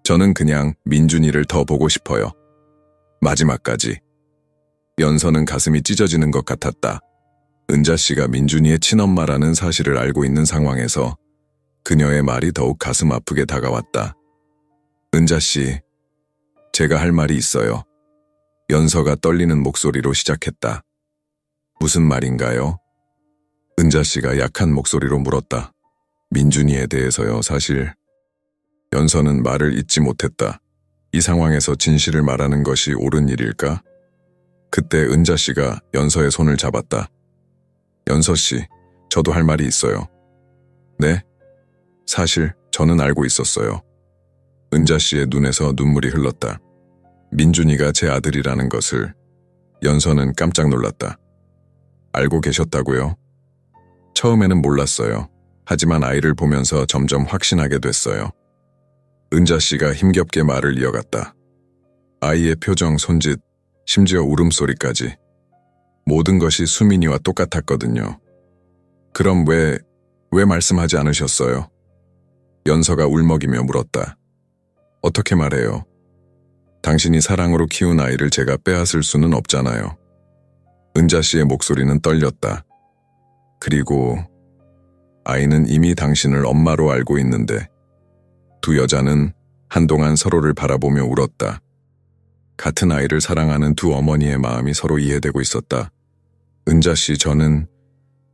저는 그냥 민준이를 더 보고 싶어요. 마지막까지. 연서는 가슴이 찢어지는 것 같았다. 은자 씨가 민준이의 친엄마라는 사실을 알고 있는 상황에서 그녀의 말이 더욱 가슴 아프게 다가왔다. 은자 씨, 제가 할 말이 있어요. 연서가 떨리는 목소리로 시작했다. 무슨 말인가요? 은자 씨가 약한 목소리로 물었다. 민준이에 대해서요, 사실. 연서는 말을 잇지 못했다. 이 상황에서 진실을 말하는 것이 옳은 일일까? 그때 은자 씨가 연서의 손을 잡았다. 연서 씨, 저도 할 말이 있어요. 네? 사실 저는 알고 있었어요. 은자 씨의 눈에서 눈물이 흘렀다. 민준이가 제 아들이라는 것을. 연서는 깜짝 놀랐다. 알고 계셨다고요? 처음에는 몰랐어요. 하지만 아이를 보면서 점점 확신하게 됐어요. 은자 씨가 힘겹게 말을 이어갔다. 아이의 표정, 손짓, 심지어 울음소리까지. 모든 것이 수민이와 똑같았거든요. 그럼 왜 말씀하지 않으셨어요? 연서가 울먹이며 물었다. 어떻게 말해요? 당신이 사랑으로 키운 아이를 제가 빼앗을 수는 없잖아요. 은자 씨의 목소리는 떨렸다. 그리고 아이는 이미 당신을 엄마로 알고 있는데. 두 여자는 한동안 서로를 바라보며 울었다. 같은 아이를 사랑하는 두 어머니의 마음이 서로 이해되고 있었다. 은자 씨, 저는.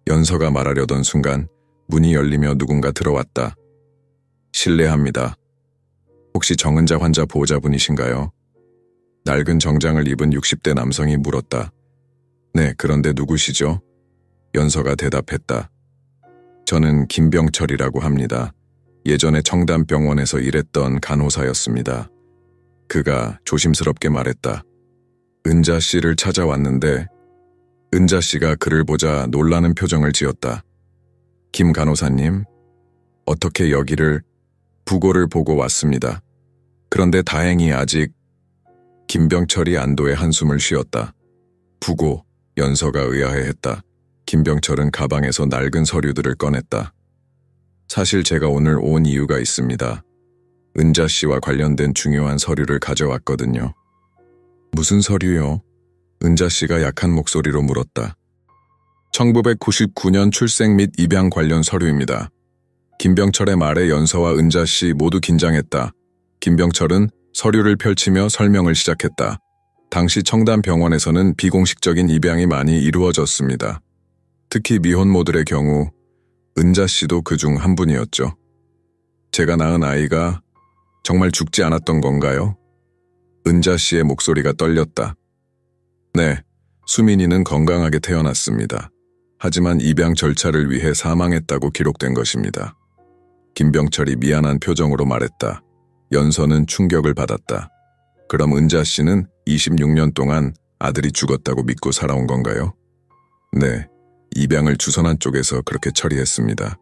연서가 말하려던 순간 문이 열리며 누군가 들어왔다. 실례합니다. 혹시 정은자 환자 보호자분이신가요? 낡은 정장을 입은 60대 남성이 물었다. 네, 그런데 누구시죠? 연서가 대답했다. 저는 김병철이라고 합니다. 예전에 청담병원에서 일했던 간호사였습니다. 그가 조심스럽게 말했다. 은자 씨를 찾아왔는데. 은자 씨가 그를 보자 놀라는 표정을 지었다. 김 간호사님, 어떻게 여기를. 부고를 보고 왔습니다. 그런데 다행히 아직. 김병철이 안도의 한숨을 쉬었다. 부고, 연서가 의아해했다. 김병철은 가방에서 낡은 서류들을 꺼냈다. 사실 제가 오늘 온 이유가 있습니다. 은자 씨와 관련된 중요한 서류를 가져왔거든요. 무슨 서류요? 은자 씨가 약한 목소리로 물었다. 1999년 출생 및 입양 관련 서류입니다. 김병철의 말에 연서와 은자 씨 모두 긴장했다. 김병철은 서류를 펼치며 설명을 시작했다. 당시 청담병원에서는 비공식적인 입양이 많이 이루어졌습니다. 특히 미혼모들의 경우 은자 씨도 그중 한 분이었죠. 제가 낳은 아이가 정말 죽지 않았던 건가요? 은자 씨의 목소리가 떨렸다. 네, 수민이는 건강하게 태어났습니다. 하지만 입양 절차를 위해 사망했다고 기록된 것입니다. 김병철이 미안한 표정으로 말했다. 연서는 충격을 받았다. 그럼 은자 씨는 26년 동안 아들이 죽었다고 믿고 살아온 건가요? 네, 입양을 주선한 쪽에서 그렇게 처리했습니다.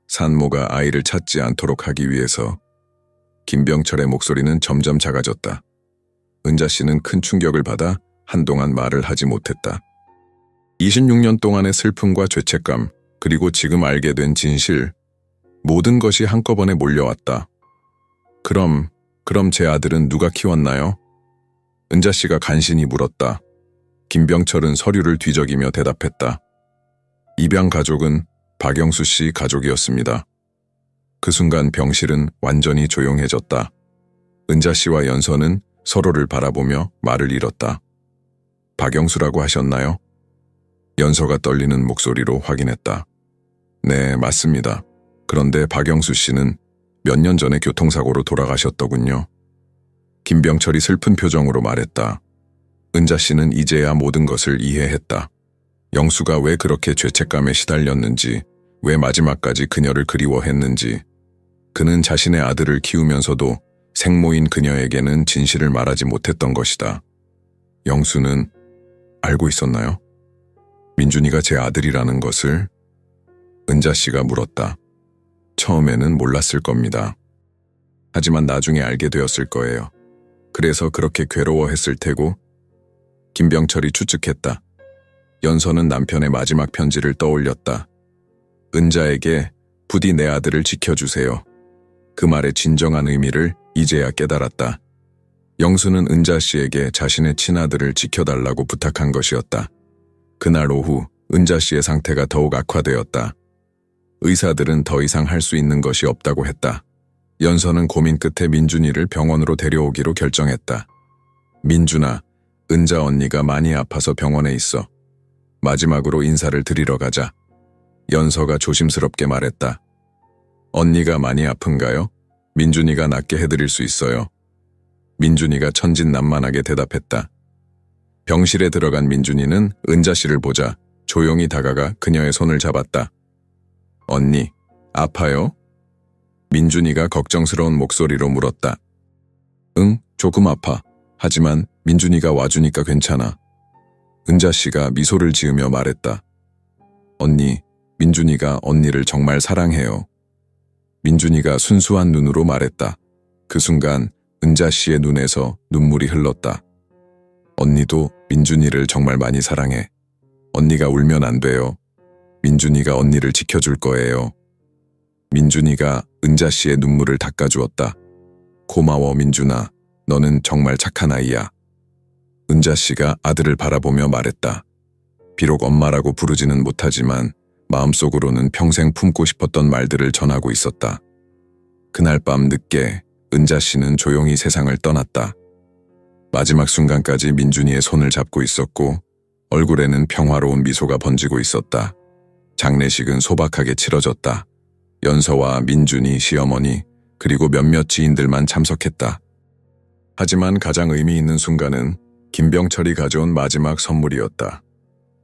산모가 아이를 찾지 않도록 하기 위해서. 김병철의 목소리는 점점 작아졌다. 은자 씨는 큰 충격을 받아 한동안 말을 하지 못했다. 26년 동안의 슬픔과 죄책감, 그리고 지금 알게 된 진실, 모든 것이 한꺼번에 몰려왔다. 그럼 그럼 제 아들은 누가 키웠나요? 은자 씨가 간신히 물었다. 김병철은 서류를 뒤적이며 대답했다. 입양 가족은 박영수 씨 가족이었습니다. 그 순간 병실은 완전히 조용해졌다. 은자 씨와 연서는 서로를 바라보며 말을 잃었다. 박영수라고 하셨나요? 연서가 떨리는 목소리로 확인했다. 네, 맞습니다. 그런데 박영수 씨는 몇 년 전에 교통사고로 돌아가셨더군요. 김병철이 슬픈 표정으로 말했다. 은자 씨는 이제야 모든 것을 이해했다. 영수가 왜 그렇게 죄책감에 시달렸는지, 왜 마지막까지 그녀를 그리워했는지, 그는 자신의 아들을 키우면서도 생모인 그녀에게는 진실을 말하지 못했던 것이다. 영수는 알고 있었나요? 민준이가 제 아들이라는 것을? 은자 씨가 물었다. 처음에는 몰랐을 겁니다. 하지만 나중에 알게 되었을 거예요. 그래서 그렇게 괴로워했을 테고. 김병철이 추측했다. 연서는 남편의 마지막 편지를 떠올렸다. 은자에게 부디 내 아들을 지켜주세요. 그 말의 진정한 의미를 이제야 깨달았다. 영수는 은자 씨에게 자신의 친아들을 지켜달라고 부탁한 것이었다. 그날 오후 은자 씨의 상태가 더욱 악화되었다. 의사들은 더 이상 할 수 있는 것이 없다고 했다. 연서는 고민 끝에 민준이를 병원으로 데려오기로 결정했다. 민준아, 은자 언니가 많이 아파서 병원에 있어. 마지막으로 인사를 드리러 가자. 연서가 조심스럽게 말했다. 언니가 많이 아픈가요? 민준이가 낫게 해드릴 수 있어요. 민준이가 천진난만하게 대답했다. 병실에 들어간 민준이는 은자 씨를 보자 조용히 다가가 그녀의 손을 잡았다. 언니, 아파요? 민준이가 걱정스러운 목소리로 물었다. 응, 조금 아파. 하지만 민준이가 와주니까 괜찮아. 은자 씨가 미소를 지으며 말했다. 언니, 민준이가 언니를 정말 사랑해요. 민준이가 순수한 눈으로 말했다. 그 순간 은자 씨의 눈에서 눈물이 흘렀다. 언니도 민준이를 정말 많이 사랑해. 언니가 울면 안 돼요. 민준이가 언니를 지켜줄 거예요. 민준이가 은자 씨의 눈물을 닦아주었다. 고마워 민준아. 너는 정말 착한 아이야. 은자 씨가 아들을 바라보며 말했다. 비록 엄마라고 부르지는 못하지만 마음속으로는 평생 품고 싶었던 말들을 전하고 있었다. 그날 밤 늦게 은자 씨는 조용히 세상을 떠났다. 마지막 순간까지 민준이의 손을 잡고 있었고 얼굴에는 평화로운 미소가 번지고 있었다. 장례식은 소박하게 치러졌다. 연서와 민준이, 시어머니, 그리고 몇몇 지인들만 참석했다. 하지만 가장 의미 있는 순간은 김병철이 가져온 마지막 선물이었다.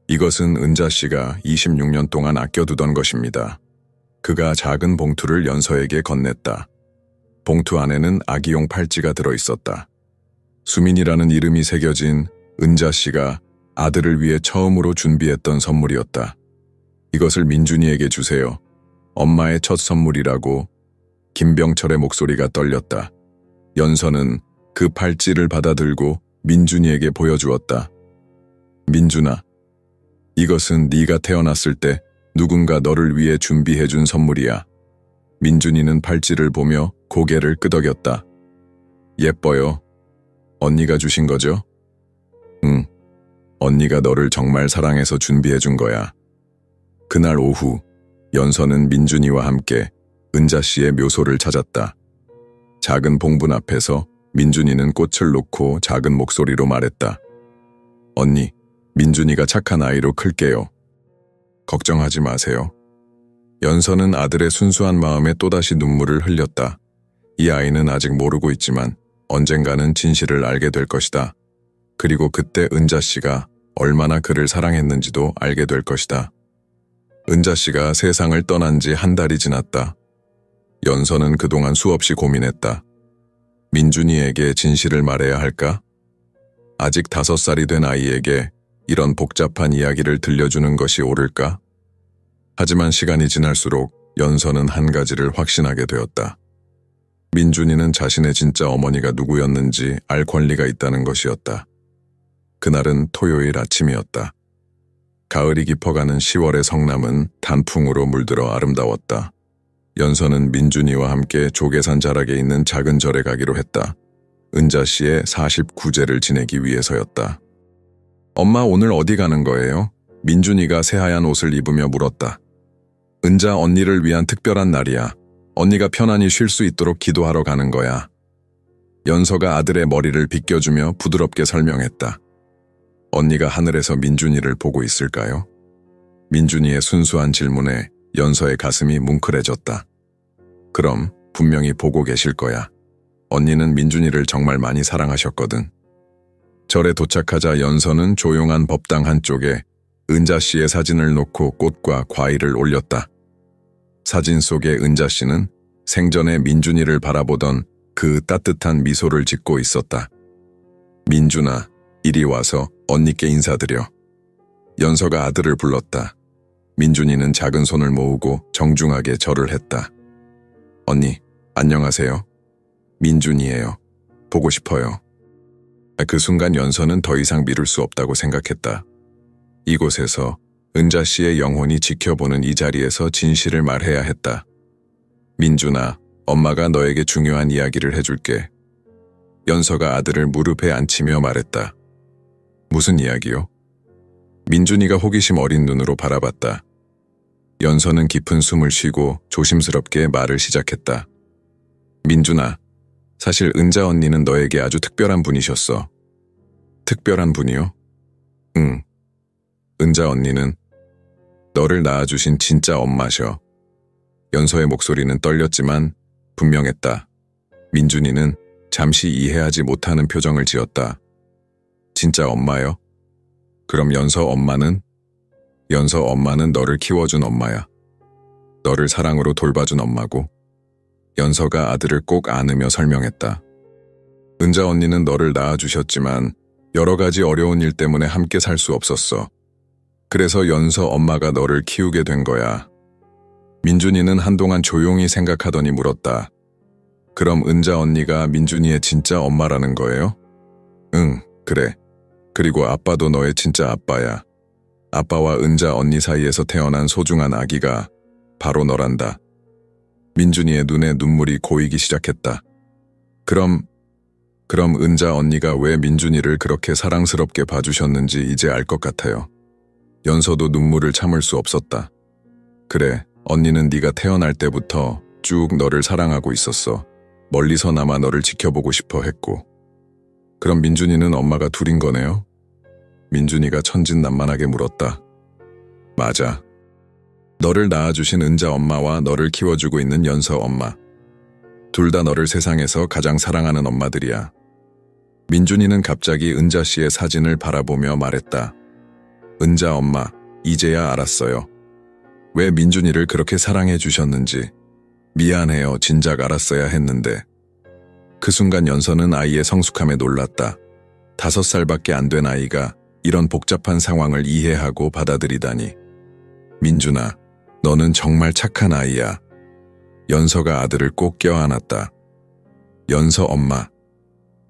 이것은 은자 씨가 26년 동안 아껴두던 것입니다. 그가 작은 봉투를 연서에게 건넸다. 봉투 안에는 아기용 팔찌가 들어있었다. 수민이라는 이름이 새겨진 은자 씨가 아들을 위해 처음으로 준비했던 선물이었다. 이것을 민준이에게 주세요. 엄마의 첫 선물이라고. 김병철의 목소리가 떨렸다. 연서는 그 팔찌를 받아들고 민준이에게 보여주었다. 민준아, 이것은 네가 태어났을 때 누군가 너를 위해 준비해준 선물이야. 민준이는 팔찌를 보며 고개를 끄덕였다. 예뻐요. 언니가 주신 거죠? 응. 언니가 너를 정말 사랑해서 준비해준 거야. 그날 오후, 연서는 민준이와 함께 은자 씨의 묘소를 찾았다. 작은 봉분 앞에서 민준이는 꽃을 놓고 작은 목소리로 말했다. 언니, 민준이가 착한 아이로 클게요. 걱정하지 마세요. 연서는 아들의 순수한 마음에 또다시 눈물을 흘렸다. 이 아이는 아직 모르고 있지만 언젠가는 진실을 알게 될 것이다. 그리고 그때 은자 씨가 얼마나 그를 사랑했는지도 알게 될 것이다. 은자 씨가 세상을 떠난 지 한 달이 지났다. 연서는 그동안 수없이 고민했다. 민준이에게 진실을 말해야 할까? 아직 5살이 된 아이에게 이런 복잡한 이야기를 들려주는 것이 옳을까? 하지만 시간이 지날수록 연서는 한 가지를 확신하게 되었다. 민준이는 자신의 진짜 어머니가 누구였는지 알 권리가 있다는 것이었다. 그날은 토요일 아침이었다. 가을이 깊어가는 10월의 성남은 단풍으로 물들어 아름다웠다. 연서는 민준이와 함께 조계산 자락에 있는 작은 절에 가기로 했다. 은자 씨의 49제를 지내기 위해서였다. 엄마 오늘 어디 가는 거예요? 민준이가 새하얀 옷을 입으며 물었다. 은자 언니를 위한 특별한 날이야. 언니가 편안히 쉴 수 있도록 기도하러 가는 거야. 연서가 아들의 머리를 빗겨주며 부드럽게 설명했다. 언니가 하늘에서 민준이를 보고 있을까요? 민준이의 순수한 질문에 연서의 가슴이 뭉클해졌다. 그럼 분명히 보고 계실 거야. 언니는 민준이를 정말 많이 사랑하셨거든. 절에 도착하자 연서는 조용한 법당 한쪽에 은자 씨의 사진을 놓고 꽃과 과일을 올렸다. 사진 속의 은자 씨는 생전에 민준이를 바라보던 그 따뜻한 미소를 짓고 있었다. 민준아, 이리 와서 언니께 인사드려. 연서가 아들을 불렀다. 민준이는 작은 손을 모으고 정중하게 절을 했다. 언니, 안녕하세요. 민준이에요. 보고 싶어요. 그 순간 연서는 더 이상 미룰 수 없다고 생각했다. 이곳에서 은자 씨의 영혼이 지켜보는 이 자리에서 진실을 말해야 했다. 민준아, 엄마가 너에게 중요한 이야기를 해줄게. 연서가 아들을 무릎에 앉히며 말했다. 무슨 이야기요? 민준이가 호기심 어린 눈으로 바라봤다. 연서는 깊은 숨을 쉬고 조심스럽게 말을 시작했다. 민준아, 사실 은자 언니는 너에게 아주 특별한 분이셨어. 특별한 분이요? 응. 은자 언니는 너를 낳아주신 진짜 엄마셔. 연서의 목소리는 떨렸지만 분명했다. 민준이는 잠시 이해하지 못하는 표정을 지었다. 진짜 엄마요? 그럼 연서 엄마는? 연서 엄마는 너를 키워준 엄마야. 너를 사랑으로 돌봐준 엄마고. 연서가 아들을 꼭 안으며 설명했다. 은자 언니는 너를 낳아주셨지만 여러 가지 어려운 일 때문에 함께 살 수 없었어. 그래서 연서 엄마가 너를 키우게 된 거야. 민준이는 한동안 조용히 생각하더니 물었다. 그럼 은자 언니가 민준이의 진짜 엄마라는 거예요? 응, 그래. 그리고 아빠도 너의 진짜 아빠야. 아빠와 은자 언니 사이에서 태어난 소중한 아기가 바로 너란다. 민준이의 눈에 눈물이 고이기 시작했다. 그럼 은자 언니가 왜 민준이를 그렇게 사랑스럽게 봐주셨는지 이제 알 것 같아요. 연서도 눈물을 참을 수 없었다. 그래, 언니는 네가 태어날 때부터 쭉 너를 사랑하고 있었어. 멀리서나마 너를 지켜보고 싶어 했고. 그럼 민준이는 엄마가 둘인 거네요? 민준이가 천진난만하게 물었다. 맞아. 너를 낳아주신 은자 엄마와 너를 키워주고 있는 연서 엄마. 둘 다 너를 세상에서 가장 사랑하는 엄마들이야. 민준이는 갑자기 은자 씨의 사진을 바라보며 말했다. 은자 엄마, 이제야 알았어요. 왜 민준이를 그렇게 사랑해 주셨는지. 미안해요. 진작 알았어야 했는데. 그 순간 연서는 아이의 성숙함에 놀랐다. 5살밖에 안 된 아이가 이런 복잡한 상황을 이해하고 받아들이다니. 민준아, 너는 정말 착한 아이야. 연서가 아들을 꼭 껴안았다. 연서 엄마.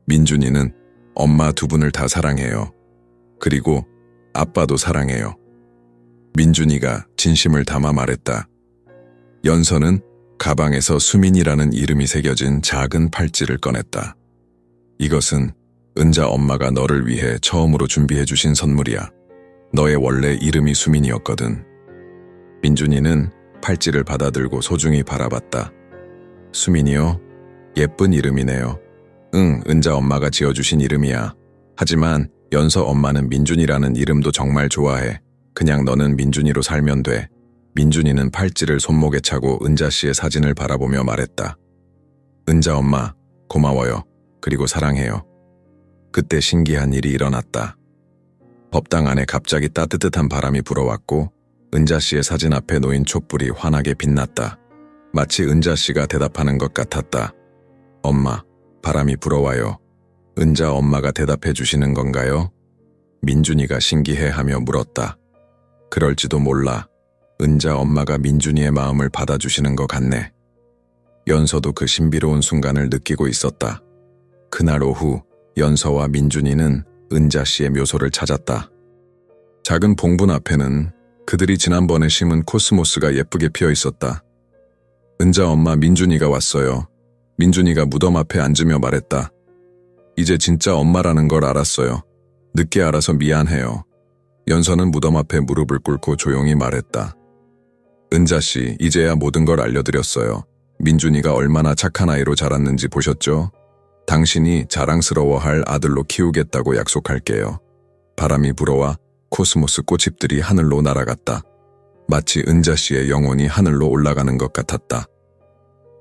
민준이는 엄마 두 분을 다 사랑해요. 그리고 아빠도 사랑해요. 민준이가 진심을 담아 말했다. 연서는 가방에서 수민이라는 이름이 새겨진 작은 팔찌를 꺼냈다. 이것은 은자 엄마가 너를 위해 처음으로 준비해 주신 선물이야. 너의 원래 이름이 수민이었거든. 민준이는 팔찌를 받아들고 소중히 바라봤다. 수민이요? 예쁜 이름이네요. 응, 은자 엄마가 지어주신 이름이야. 하지만 연서 엄마는 민준이라는 이름도 정말 좋아해. 그냥 너는 민준이로 살면 돼. 민준이는 팔찌를 손목에 차고 은자 씨의 사진을 바라보며 말했다. 은자 엄마, 고마워요. 그리고 사랑해요. 그때 신기한 일이 일어났다. 법당 안에 갑자기 따뜻한 바람이 불어왔고 은자 씨의 사진 앞에 놓인 촛불이 환하게 빛났다. 마치 은자 씨가 대답하는 것 같았다. 엄마, 바람이 불어와요. 은자 엄마가 대답해 주시는 건가요? 민준이가 신기해하며 물었다. 그럴지도 몰라. 은자 엄마가 민준이의 마음을 받아주시는 것 같네. 연서도 그 신비로운 순간을 느끼고 있었다. 그날 오후 연서와 민준이는 은자 씨의 묘소를 찾았다. 작은 봉분 앞에는 그들이 지난번에 심은 코스모스가 예쁘게 피어 있었다. 은자 엄마 민준이가 왔어요. 민준이가 무덤 앞에 앉으며 말했다. 이제 진짜 엄마라는 걸 알았어요. 늦게 알아서 미안해요. 연서는 무덤 앞에 무릎을 꿇고 조용히 말했다. 은자씨, 이제야 모든 걸 알려드렸어요. 민준이가 얼마나 착한 아이로 자랐는지 보셨죠? 당신이 자랑스러워할 아들로 키우겠다고 약속할게요. 바람이 불어와 코스모스 꽃잎들이 하늘로 날아갔다. 마치 은자씨의 영혼이 하늘로 올라가는 것 같았다.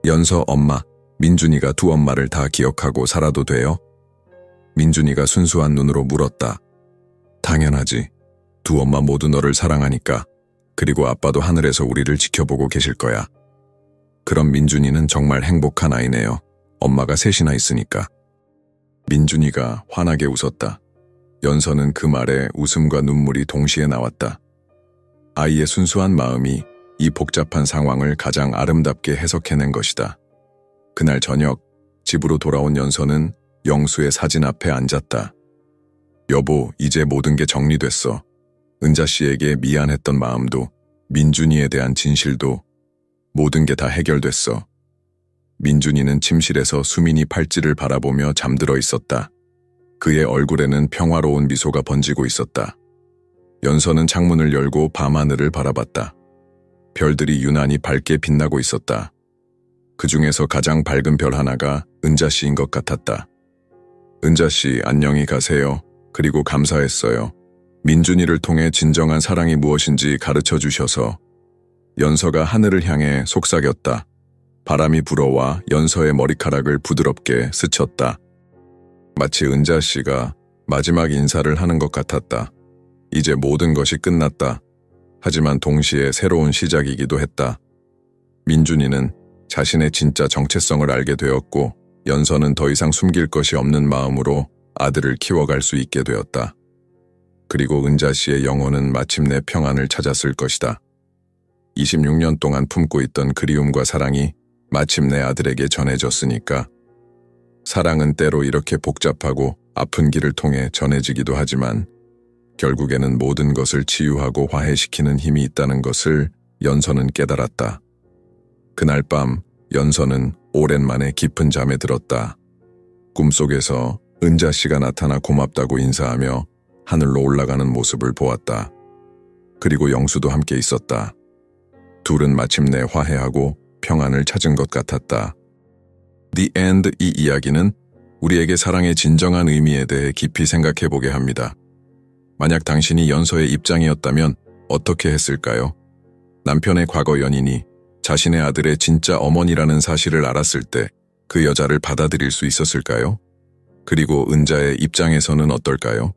연서 엄마, 민준이가 두 엄마를 다 기억하고 살아도 돼요? 민준이가 순수한 눈으로 물었다. 당연하지. 두 엄마 모두 너를 사랑하니까. 그리고 아빠도 하늘에서 우리를 지켜보고 계실 거야. 그럼 민준이는 정말 행복한 아이네요. 엄마가 셋이나 있으니까. 민준이가 환하게 웃었다. 연서는 그 말에 웃음과 눈물이 동시에 나왔다. 아이의 순수한 마음이 이 복잡한 상황을 가장 아름답게 해석해낸 것이다. 그날 저녁, 집으로 돌아온 연서는 영수의 사진 앞에 앉았다. 여보, 이제 모든 게 정리됐어. 은자씨에게 미안했던 마음도, 민준이에 대한 진실도, 모든 게 다 해결됐어. 민준이는 침실에서 수민이 팔찌를 바라보며 잠들어 있었다. 그의 얼굴에는 평화로운 미소가 번지고 있었다. 연서는 창문을 열고 밤하늘을 바라봤다. 별들이 유난히 밝게 빛나고 있었다. 그 중에서 가장 밝은 별 하나가 은자씨인 것 같았다. 은자씨, 안녕히 가세요. 그리고 감사했어요. 민준이를 통해 진정한 사랑이 무엇인지 가르쳐 주셔서. 연서가 하늘을 향해 속삭였다. 바람이 불어와 연서의 머리카락을 부드럽게 스쳤다. 마치 은자씨가 마지막 인사를 하는 것 같았다. 이제 모든 것이 끝났다. 하지만 동시에 새로운 시작이기도 했다. 민준이는 자신의 진짜 정체성을 알게 되었고, 연서는 더 이상 숨길 것이 없는 마음으로 아들을 키워갈 수 있게 되었다. 그리고 은자씨의 영혼은 마침내 평안을 찾았을 것이다. 26년 동안 품고 있던 그리움과 사랑이 마침내 아들에게 전해졌으니까. 사랑은 때로 이렇게 복잡하고 아픈 길을 통해 전해지기도 하지만 결국에는 모든 것을 치유하고 화해시키는 힘이 있다는 것을 연서는 깨달았다. 그날 밤 연서는 오랜만에 깊은 잠에 들었다. 꿈속에서 은자씨가 나타나 고맙다고 인사하며 하늘로 올라가는 모습을 보았다. 그리고 영수도 함께 있었다. 둘은 마침내 화해하고 평안을 찾은 것 같았다. The End. 이 이야기는 우리에게 사랑의 진정한 의미에 대해 깊이 생각해보게 합니다. 만약 당신이 연서의 입장이었다면 어떻게 했을까요? 남편의 과거 연인이 자신의 아들의 진짜 어머니라는 사실을 알았을 때 그 여자를 받아들일 수 있었을까요? 그리고 은자의 입장에서는 어떨까요?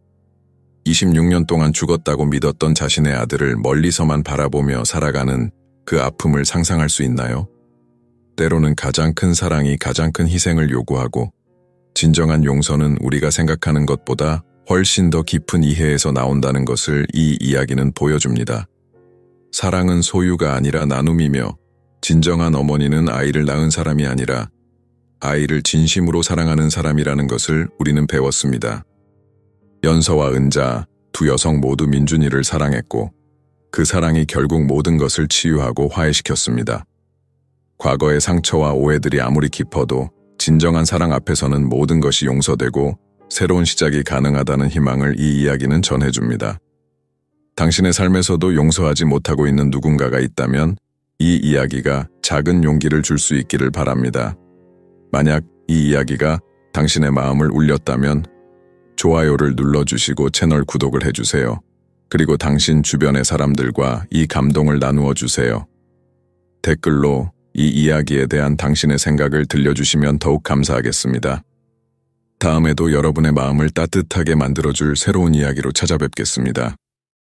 26년 동안 죽었다고 믿었던 자신의 아들을 멀리서만 바라보며 살아가는 그 아픔을 상상할 수 있나요? 때로는 가장 큰 사랑이 가장 큰 희생을 요구하고, 진정한 용서는 우리가 생각하는 것보다 훨씬 더 깊은 이해에서 나온다는 것을 이 이야기는 보여줍니다. 사랑은 소유가 아니라 나눔이며, 진정한 어머니는 아이를 낳은 사람이 아니라 아이를 진심으로 사랑하는 사람이라는 것을 우리는 배웠습니다. 연서와 은자, 두 여성 모두 민준이를 사랑했고, 그 사랑이 결국 모든 것을 치유하고 화해시켰습니다. 과거의 상처와 오해들이 아무리 깊어도 진정한 사랑 앞에서는 모든 것이 용서되고 새로운 시작이 가능하다는 희망을 이 이야기는 전해줍니다. 당신의 삶에서도 용서하지 못하고 있는 누군가가 있다면 이 이야기가 작은 용기를 줄 수 있기를 바랍니다. 만약 이 이야기가 당신의 마음을 울렸다면 좋아요를 눌러주시고 채널 구독을 해주세요. 그리고 당신 주변의 사람들과 이 감동을 나누어 주세요. 댓글로 이 이야기에 대한 당신의 생각을 들려주시면 더욱 감사하겠습니다. 다음에도 여러분의 마음을 따뜻하게 만들어줄 새로운 이야기로 찾아뵙겠습니다.